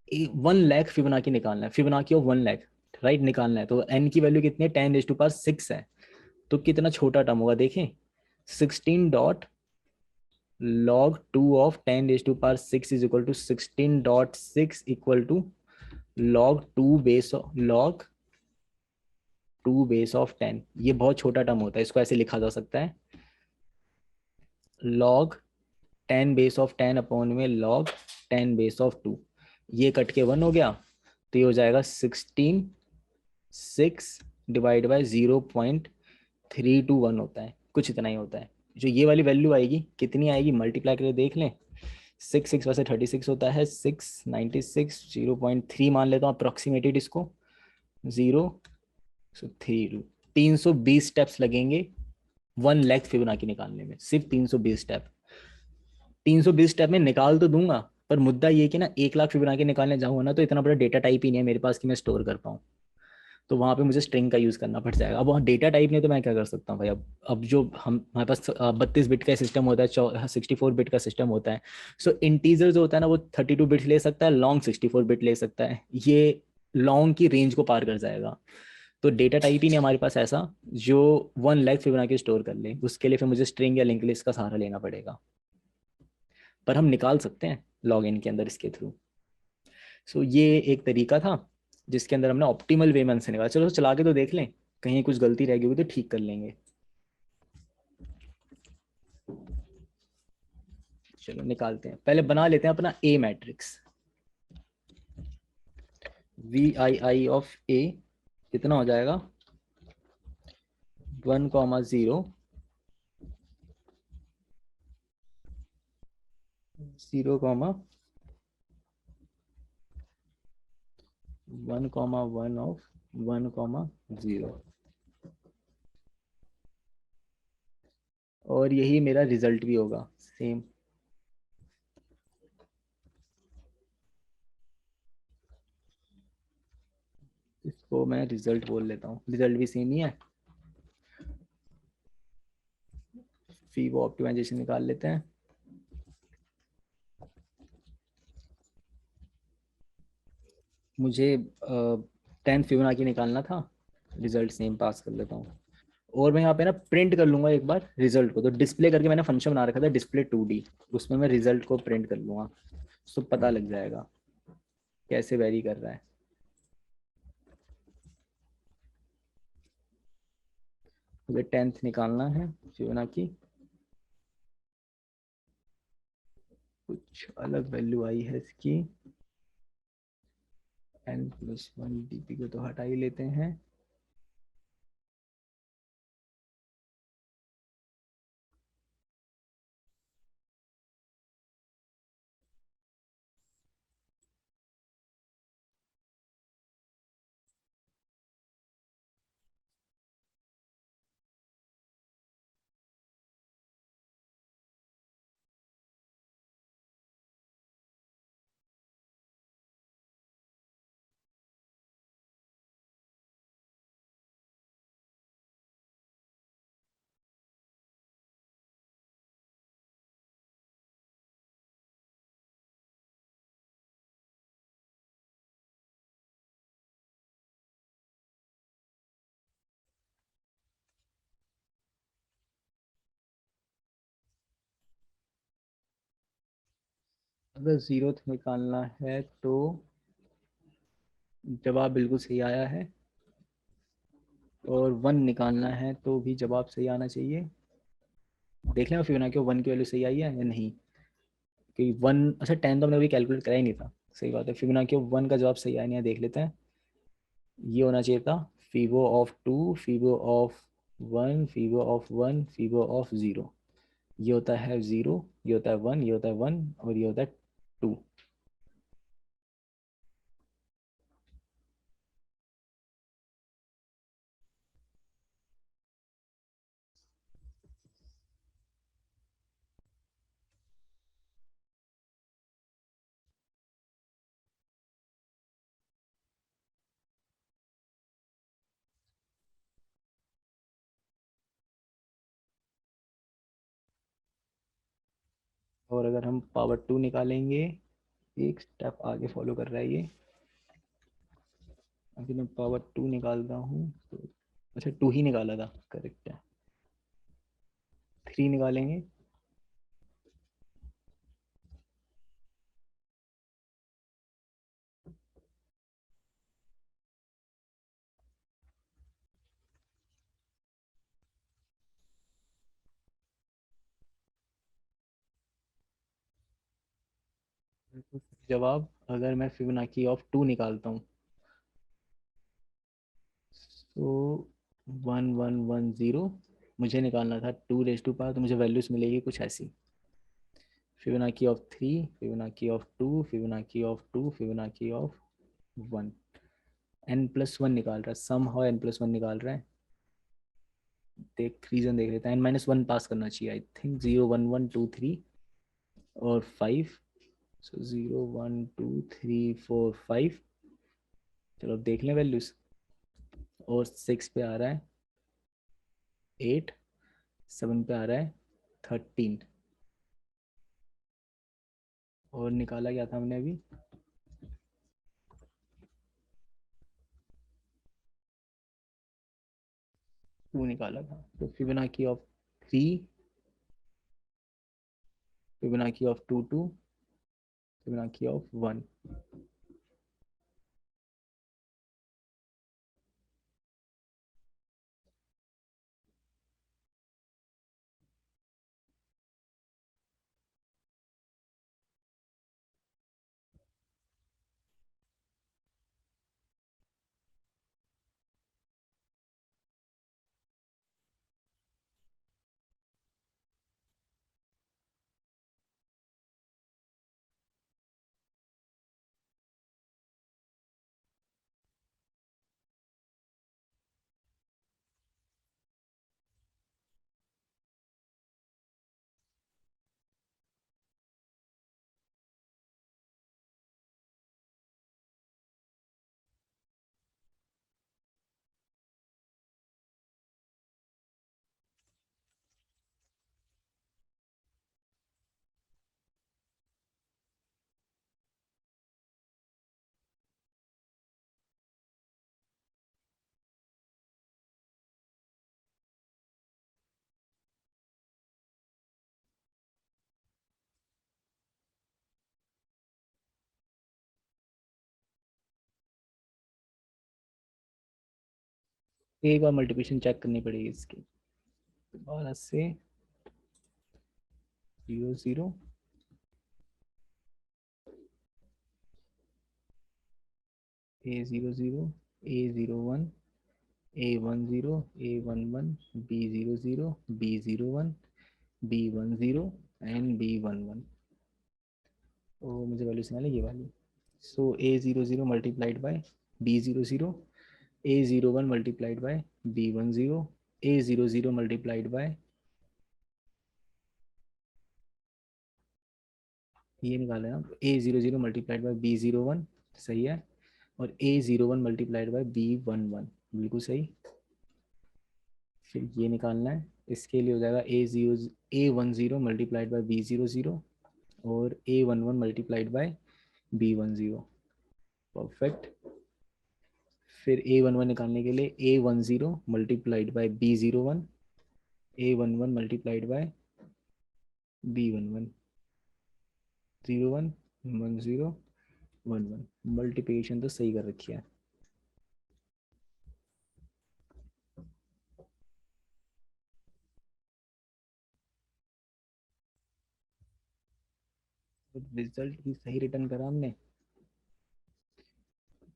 1 लाख फिबोनाची निकालना है, फिबोनाची ऑफ 1 लाख, राइट, निकालना है, तो n की वैल्यू कितनी है, 10⁶ है। तो कितना छोटा टर्म होगा देखें, 16 dot log 2 of 10⁶ is equal to 16.6 equal to log 2 base of 10। ये बहुत छोटा टर्म होता है, इसको ऐसे लिखा जा सकता है, log 10 बेस ऑफ 10 अपॉन में log 10 बेस ऑफ 2। ये कट के 1 हो गया, तो ये हो जाएगा 16.6 डिवाइड बाई 0.321 होता है, कुछ इतना ही होता है। जो ये वाली वैल्यू आएगी कितनी आएगी, मल्टीप्लाई करके देख लें। 6 वैसे 36 होता है, 696, 0.3 मान लेता हूँ अप्रोक्सीमेटेड इसको, 0 320 स्टेप्स लगेंगे 1 लाख फिबोनाची निकालने में, सिर्फ 320 स्टेप। 320 स्टेप में निकाल तो दूंगा, पर मुद्दा ये कि ना 1 लाख फिबोनाची निकालने जाऊंगा ना, तो इतना बड़ा डेटा टाइप ही नहीं है मेरे पास कि मैं स्टोर कर पाऊँ। तो वहां पे मुझे स्ट्रिंग का यूज करना पड़ जाएगा। अब वहाँ डेटा टाइप नहीं, तो मैं क्या कर सकता हूँ भाई। अब जो हम हमारे पास 32 बिट का सिस्टम होता है, 64 बिट का सिस्टम होता है। सो इंटीजर जो होता है ना, वो 32 बिट ले सकता है, लॉन्ग 64 बिट ले सकता है। ये लॉन्ग की रेंज को पार कर जाएगा। तो डेटा टाइप ही नहीं हमारे पास ऐसा जो 1 लाख फिबोनाची स्टोर कर ले। उसके लिए फिर मुझे स्ट्रिंग या लिंक लिस्ट का सहारा लेना पड़ेगा, पर हम निकाल सकते हैं लॉग इन के अंदर इसके थ्रू। सो ये एक तरीका था जिसके अंदर हमने ऑप्टिमल वे में से निकाला। चलो चला के तो देख लें, कहीं कुछ गलती रह गई होगी तो ठीक कर लेंगे। चलो निकालते हैं, पहले बना लेते हैं अपना ए मैट्रिक्स। VII ऑफ ए कितना हो जाएगा, 1,0, 0,1,1 ऑफ 1,0। और यही मेरा रिजल्ट भी होगा सेम। इसको मैं रिजल्ट बोल लेता हूँ, रिजल्ट भी सेम ही है। फीबो ऑप्टिमाइजेशन निकाल लेते हैं। मुझे 10 फिबोनाची निकालना था, रिजल्ट सेम पास कर लेता हूँ। और मैं यहाँ पे ना प्रिंट कर लूंगा एक बार रिजल्ट को, तो डिस्प्ले करके मैंने फंक्शन बना रखा था डिस्प्ले 2D, उसमें मैं रिजल्ट को प्रिंट कर लूंगा, तो पता लग जाएगा कैसे वेरी कर रहा है। मुझे 10th निकालना है फिबोनाची। कुछ अलग वैल्यू आई है इसकी, n+1 dp को तो हटा ही लेते हैं। अगर जीरो निकालना है तो जवाब बिल्कुल सही आया है, और 1 निकालना है तो भी जवाब सही आना चाहिए। देख लें फिबोनाची 1 की वैल्यू सही आई है या नहीं, कि 1, अच्छा 10 तो हमने अभी कैलकुलेट करा ही नहीं था। सही बात है, फिबोनाची 1 का जवाब सही आया नहीं है, देख लेते हैं। ये होना चाहिए था FIBO of 2, FIBO of 1, FIBO of 1, FIBO of 0। ये होता है 0, ये होता है 1, ये होता है 1, और ये होता है 2। और अगर हम पावर टू निकालेंगे, एक स्टेप आगे फॉलो कर रहा है ये। अभी मैं पावर टू निकाल रहा हूँ तो, अच्छा टू ही निकाला था, करेक्ट है। थ्री निकालेंगे। तो जवाब, अगर मैं फिबोनाची ऑफ टू निकालता हूँ तो 1110 मुझे निकालना था, टू रेज टू पावर, तो मुझे वैल्यूज मिलेगी कुछ ऐसी। Fibonacci of three, Fibonacci of two, Fibonacci of two, Fibonacci of one. N plus one निकाल रहा है, somehow N plus one निकाल रहा है। देख रीजन देख लेते हैं, एन माइनस वन पास करना चाहिए आई थिंक, 0 1 1 2 3 और 5। सो 0 1 2 3 4 5। चलो देख लें वैल्यूज। और सिक्स पे आ रहा है 8, सेवन पे आ रहा है 13। और निकाला क्या था हमने अभी? टू निकाला था। तो Fibonacci of three, Fibonacci of two two, Fibonacci of one. एक बार मल्टीप्लिकेशन चेक करनी पड़ेगी इसकी। 12 से 0 0, A 0 0, A 0 1, A 10, A 11, B 0 0, B 0 1, B 10 and B 11। तो मुझे वैल्यू निकालनी है ये वाली। सो A 0 0 multiplied by B 0 0, A 01 multiplied by B 10, A 0 0 multiplied by, ये निकाले ना, A 0 0 मल्टीप्लाइड बाय B 01, सही है। और A 01 मल्टीप्लाइड बाय B 11, बिल्कुल सही। फिर ये निकालना है, इसके लिए हो जाएगा A 10 मल्टीप्लाइड बाय B 00 और A 11 multiplied by B 10। Perfect. फिर A 11 निकालने के लिए A 10 multiplied by B 01, A 11 multiplied by B 11, 0 1 1 0 1 1। Multiplication तो सही कर रखी है। रिजल्ट भी सही रिटर्न करा हमने।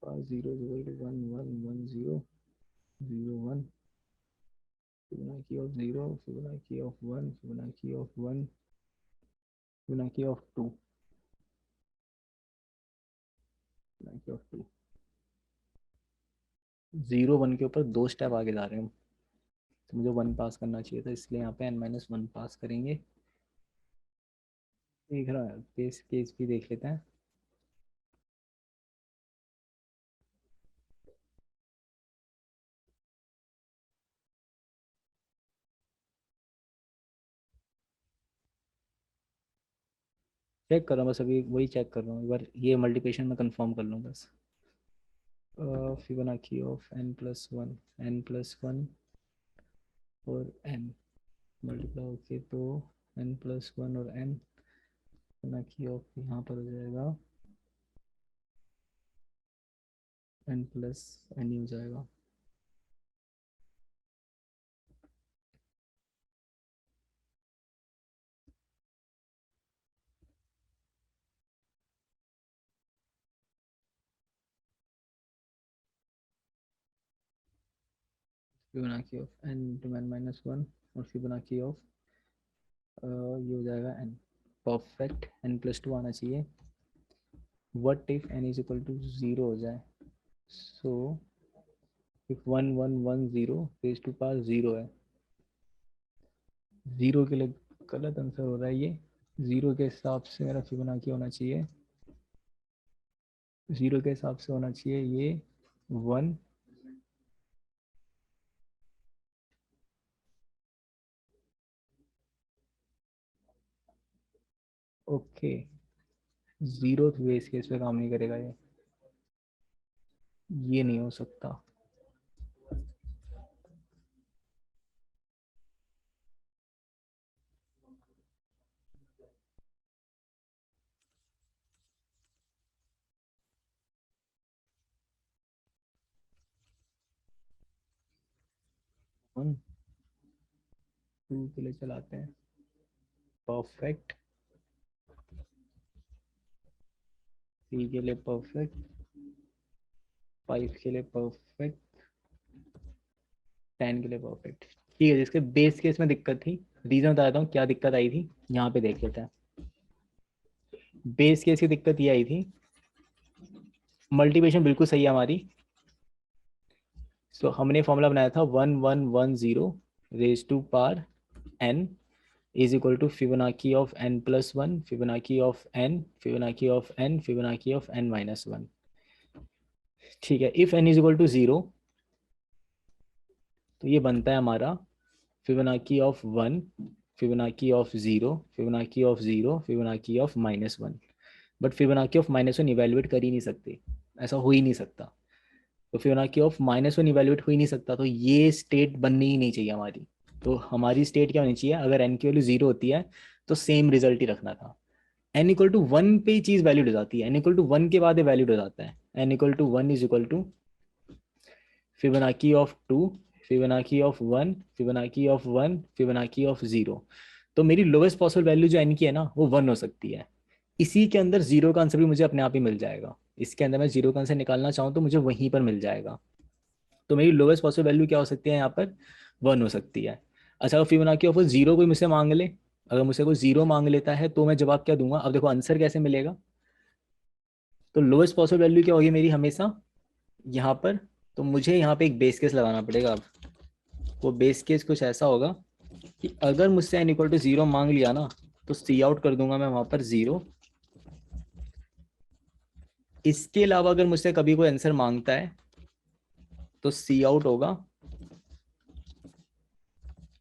0 0 1 1 0 0 1, Fibonacci of zero, Fibonacci of one, Fibonacci of one, Fibonacci of two, Fibonacci of two. 0 1 के ऊपर दो स्टेप आगे जा रहे हैं हम। तो मुझे वन पास करना चाहिए था, इसलिए यहाँ पे n-1 पास करेंगे। देख रहा है, केस केस भी देख लेते हैं। चेक कर रहा हूँ बस, अभी वही चेक कर रहा हूँ एक बार, ये मल्टीप्लिकेशन में कंफर्म कर लूँ बस। फिबोनाची ऑफ n+1 और n मल्टीप्लाई होके तो n+1 और n, फिबोनाची ऑफ यहाँ पर हो जाएगा n+n ही हो जाएगा। फिबोनाची ऑफ n×n-1 और फिबोनाची ऑफ ये हो जाएगा n। परफेक्ट, n+2 आना चाहिए। What if n is equal to 0 हो जाए, so if 1 1 1 0 raise to power 0 है, 0 के लिए गलत आंसर हो रहा है ये। 0 के हिसाब से मेरा फिबोनाची होना चाहिए, 0 के हिसाब से होना चाहिए ये 1। ओके, 0 बेस केस पे काम नहीं करेगा ये नहीं हो सकता। 1 2 के लिए चलाते हैं, परफेक्ट। 3 के लिए परफेक्ट, 5 के लिए परफेक्ट, 10 के लिए परफेक्ट। ठीक है, जिसके बेस केस में दिक्कत थी, रीजन बताता हूँ क्या दिक्कत आई थी, यहाँ पे देख लेते हैं। बेस केस की दिक्कत ये आई थी, मल्टीप्लिकेशन बिल्कुल सही है हमारी। सो हमने फॉर्मूला बनाया था 1 1 1 0 raise to power n is equal to Fibonacci of n+1, Fibonacci of n, Fibonacci of n, Fibonacci of n-1। ठीक है, if n is equal to 0 तो ये बनता है हमारा Fibonacci of 1, Fibonacci of 0, Fibonacci of 0, Fibonacci of -1। But Fibonacci of -1 evaluate कर ही नहीं सकते, ऐसा हो ही नहीं सकता। तो फिबोनाची ऑफ -1 इवेल्युएट हो ही नहीं सकता, तो ये स्टेट बननी ही नहीं चाहिए हमारी। तो हमारी स्टेट क्या होनी चाहिए, अगर n की वैल्यू 0 होती है तो सेम रिजल्ट ही रखना था। n=1 पे ही चीज वैलिड हो जाती है, n=1 के बाद वैलिड हो जाता है। n=1 is equal to Fibonacci of 2, Fibonacci of 1, Fibonacci of 1, Fibonacci of 0। तो मेरी लोवेस्ट पॉसिबल वैल्यू जो n की है ना, वो 1 हो सकती है। इसी के अंदर जीरो का आंसर भी मुझे अपने आप ही मिल जाएगा, इसके अंदर मैं जीरो का आंसर निकालना चाहूँ तो मुझे वहीं पर मिल जाएगा। तो मेरी लोवेस्ट पॉसिबल वैल्यू क्या हो सकती है यहाँ पर, 1 हो सकती है। अच्छा, अगर फिबोनाची ऑफ 0 कोई मुझसे मांग ले, अगर मुझसे कोई 0 मांग लेता है तो मैं जवाब क्या दूंगा, अब देखो आंसर कैसे मिलेगा। तो लोएस्ट पॉसिबल वैल्यू क्या होगी मेरी हमेशा यहाँ पर, तो मुझे यहाँ पे एक बेस केस लगाना पड़ेगा। अब वो बेस केस कुछ ऐसा होगा कि अगर मुझसे n=0 मांग लिया ना, तो सी आउट कर दूंगा मैं वहां पर 0। इसके अलावा अगर मुझसे कभी कोई आंसर मांगता है तो सी आउट होगा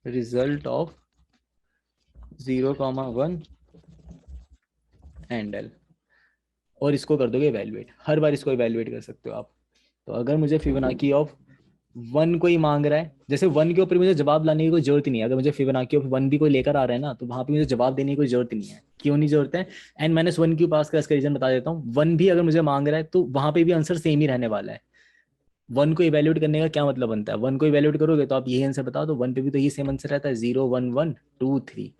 रिजल्ट ऑफ 0,1 एंड एल, और इसको कर दोगे इवैल्यूएट, हर बार इसको इवैल्यूएट कर सकते हो आप। तो अगर मुझे फिबोनाची ऑफ 1 को ही मांग रहा है, जैसे 1 के ऊपर मुझे जवाब लाने की कोई जरूरत ही नहीं है, अगर मुझे फिबोनाची ऑफ 1 भी कोई लेकर आ रहा है ना, तो वहां पे मुझे जवाब देने की कोई जरूरत ही नहीं है। क्यों नहीं जरूरत है, n-1 क्यों पास का, इसका रीजन बता देता हूँ। 1 भी अगर मुझे मांग रहा है तो वहां पे भी आंसर सेम ही रहने वाला है। 1 को इवेल्युएट करने का क्या मतलब बनता है, 1 को इवेल्युएट करोगे तो आप यही आंसर बताओ, तो 1 पे भी तो यही सेम आंसर रहता है, 0 1 1 2 3।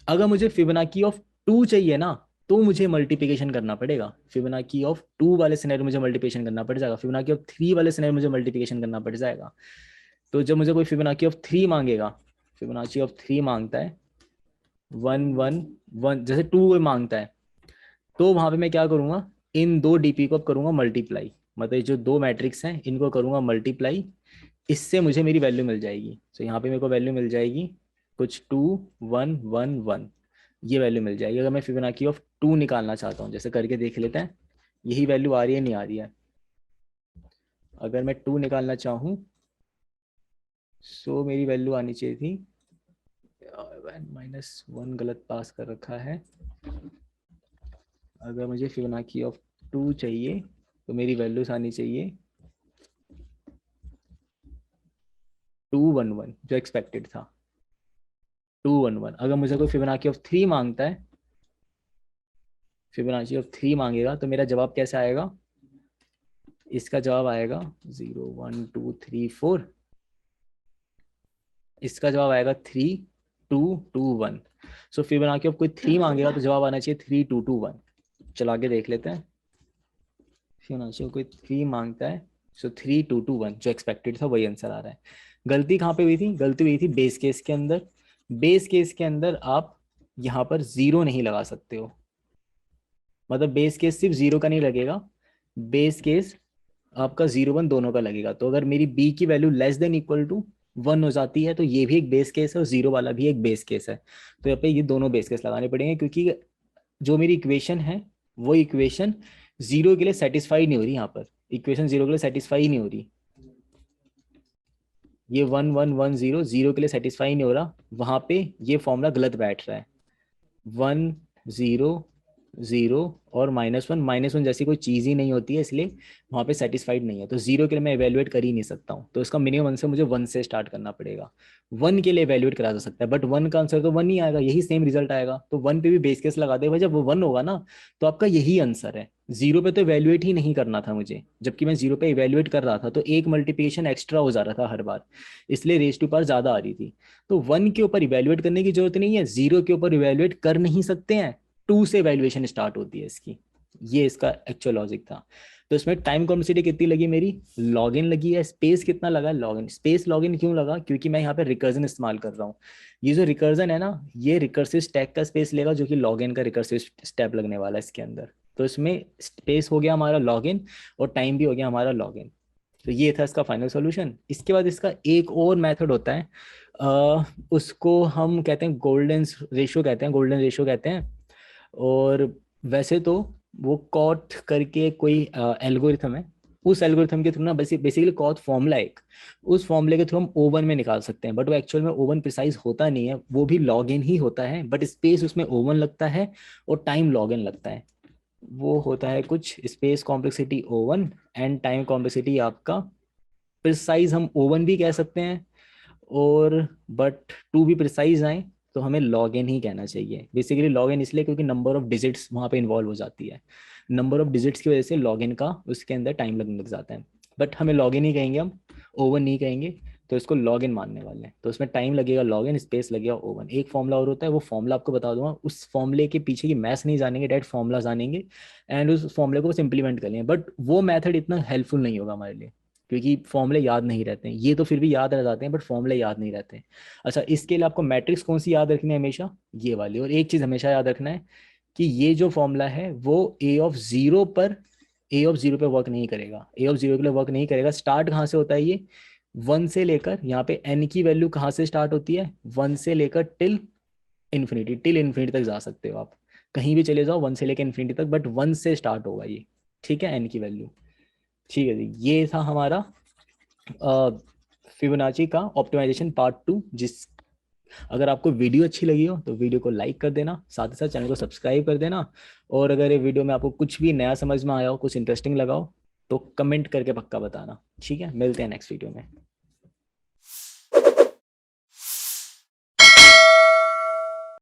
अगर मुझे फिबोनाची ऑफ 2 चाहिए ना, तो मुझे मल्टीप्लिकेशन करना पड़ेगा। फिबोनाची ऑफ 2 वाले सिनेरियो मुझे मल्टीप्लिकेशन करना पड़ जाएगा, फिबोनाची ऑफ 3 वाले सिनेरियो मुझे मल्टीप्लिकेशन करना पड़ जाएगा। तो जब मुझे कोई फिबोनाची ऑफ 3 मांगेगा, फिबोनाची ऑफ 3 मांगता है 1 1 1, जैसे 2 कोई मांगता है, तो वहां पे मैं क्या करूंगा, इन दो डीपी को करूंगा मल्टीप्लाई, मतलब जो दो मैट्रिक्स हैं इनको करूंगा मल्टीप्लाई, इससे मुझे मेरी वैल्यू मिल जाएगी। तो यहाँ पे मेरे को वैल्यू मिल जाएगी कुछ 2 1 1 1, ये वैल्यू मिल जाएगी। अगर मैं फिबोनाची ऑफ 2 निकालना चाहता हूँ, जैसे करके देख लेते हैं, यही वैल्यू आ रही है नहीं आ रही है। अगर मैं 2 निकालना चाहूँ, सो मेरी वैल्यू आनी चाहिए थी, n-1 गलत पास कर रखा है, अगर मुझे फिबोनाची ऑफ 2 चाहिए तो मेरी वैल्यूज आनी चाहिए 211 जो एक्सपेक्टेड था, 211। अगर मुझे कोई फिबोनाची ऑफ 3 मांगता है, फिबोनाची ऑफ 3 मांगेगा तो मेरा जवाब कैसे आएगा, इसका जवाब आएगा 0 1 2 3 4, इसका जवाब आएगा 3 2 2 1। सो फिबोनाची ऑफ कोई 3 मांगेगा तो जवाब आना चाहिए 3 2 2 1। चला के देख लेते हैं। फिबोनाची ऑफ कोई 3 मांगता है, सो 3 2 2 1 जो एक्सपेक्टेड था वही आंसर आ रहा है। गलती कहाँ पे हुई थी, गलती हुई थी बेस केस के अंदर। बेस केस के अंदर आप यहाँ पर 0 नहीं लगा सकते हो, मतलब बेस केस सिर्फ 0 का नहीं लगेगा, बेस केस आपका 0 1 दोनों का लगेगा। तो अगर मेरी बी की value less than equal to 1 हो जाती है तो ये भी एक बेस केस है और 0 वाला भी एक बेस केस है। तो यहाँ पे ये दोनों बेस केस लगाने पड़ेंगे, क्योंकि जो मेरी इक्वेशन है वो इक्वेशन 0 के लिए सेटिस्फाई नहीं हो रही, यहाँ पर इक्वेशन 0 के लिए सेटिस्फाई नहीं हो रही। ये 1 1 1 0 0 के लिए सेटिस्फाई नहीं हो रहा, वहां पे ये फॉर्मूला गलत बैठ रहा है। 1 0 0 और -1 जैसी कोई चीज ही नहीं होती है, इसलिए वहां पे सेटिस्फाइड नहीं है। तो 0 के लिए मैं इवेल्युएट कर ही नहीं सकता हूँ, तो इसका मिनिमम आंसर मुझे 1 से स्टार्ट करना पड़ेगा। 1 के लिए इवेल्युएट करा जा सकता है, बट 1 का आंसर तो 1 ही आएगा, यही सेम रिजल्ट आएगा। तो 1 पे भी बेस केस लगा दे भाई, जब वो 1 होगा ना तो आपका यही आंसर है। 0 पे तो इवेल्युएट ही नहीं करना था मुझे, जबकि मैं 0 पे इवेल्युएट कर रहा था तो एक मल्टीप्लिकेशन एक्स्ट्रा हो जा रहा था हर बार, इसलिए रेस टू पावर ज्यादा आ रही थी। तो 1 के ऊपर इवेल्युएट करने की जरूरत नहीं है, 0 के ऊपर इवेल्युएट कर नहीं सकते हैं, 2 से वैल्यूएशन स्टार्ट होती है इसकी। ये इसका एक्चुअल लॉजिक था। तो इसमें टाइम कॉम्प्लेक्सिटी कितनी लगी मेरी, लॉग इन लगी है। स्पेस कितना लगा, log in. Space log in क्यों लगा, क्योंकि मैं यहाँ पे रिकर्जन इस्तेमाल कर रहा हूँ। ये जो रिकर्जन है ना, ये रिकर्सिव स्टैक का स्पेस लेगा, जो कि लॉग इन का रिकर्सिव स्टेप लगने वाला है इसके अंदर। तो इसमें स्पेस हो गया हमारा लॉग इन और टाइम भी हो गया हमारा लॉग इन। तो ये था इसका फाइनल सॉल्यूशन। इसके बाद इसका एक और मेथड होता है, उसको हम कहते हैं गोल्डन रेशियो कहते हैं, गोल्डन रेशियो कहते हैं। और वैसे तो वो कॉट करके कोई एल्गोरिथम है, उस एल्गोरिथम के थ्रू ना बेसिकली कॉट फॉर्मूला एक, उस फॉर्मूले के थ्रू हम ओवन में निकाल सकते हैं। बट वो एक्चुअल में ओवन प्रिसाइज होता नहीं है, वो भी लॉग इन ही होता है, बट स्पेस उसमें ओवन लगता है और टाइम लॉग इन लगता है। वो होता है कुछ space complexity oven and time complexity आपका प्रिसाइज, हम ओवन भी कह सकते हैं। और बट टू भी प्रिसाइज आए तो हमें लॉग इन ही कहना चाहिए। बेसिकली लॉग इन इसलिए क्योंकि नंबर ऑफ डिजिट्स वहाँ पे इन्वॉल्व हो जाती है, नंबर ऑफ डिजिट्स की वजह से लॉग इन का उसके अंदर टाइम लगने लग जाता है। बट हमें लॉग इन ही कहेंगे, हम ओवन नहीं कहेंगे, तो इसको लॉग इन मानने वाले हैं। तो उसमें टाइम लगेगा लॉग इन, स्पेस लगेगा ओवन। एक फॉर्मूला और होता है, वो फॉर्मूला आपको बता दूंगा, उस फॉर्मूले के पीछे की मैथ्स नहीं जानेंगे, डायरेक्ट फॉर्मूला जानेंगे एंड उस फॉर्मूले को बस इंप्लीमेंट करेंगे। बट वो मैथड इतना हेल्पफुल नहीं होगा हमारे लिए, क्योंकि फॉर्मूले याद नहीं रहते हैं। ये तो फिर भी याद रह जाते हैं, बट फॉर्मूले याद नहीं रहते हैं। अच्छा, इसके लिए आपको मैट्रिक्स कौन सी याद रखनी है हमेशा, ये वाली। और एक चीज हमेशा याद रखना है कि ये जो फॉर्मूला है वो ए ऑफ जीरो पे वर्क नहीं करेगा, ए ऑफ जीरो के लिए वर्क नहीं करेगा। स्टार्ट कहाँ से होता है ये, 1 से लेकर, यहाँ पे एन की वैल्यू कहाँ से स्टार्ट होती है, 1 से लेकर टिल इन्फिनिटी तक जा सकते हो आप, कहीं भी चले जाओ 1 से लेकर इन्फिनिटी तक, बट 1 से स्टार्ट होगा ये। ठीक है, एन की वैल्यू। ठीक है जी, ये था हमारा फिबोनाची का ऑप्टिमाइजेशन पार्ट 2। जिस अगर आपको वीडियो अच्छी लगी हो तो वीडियो को लाइक कर देना, साथ ही साथ चैनल को सब्सक्राइब कर देना। और अगर ये वीडियो में आपको कुछ भी नया समझ में आया हो, कुछ इंटरेस्टिंग लगा हो, तो कमेंट करके पक्का बताना। ठीक है, मिलते हैं नेक्स्ट वीडियो में।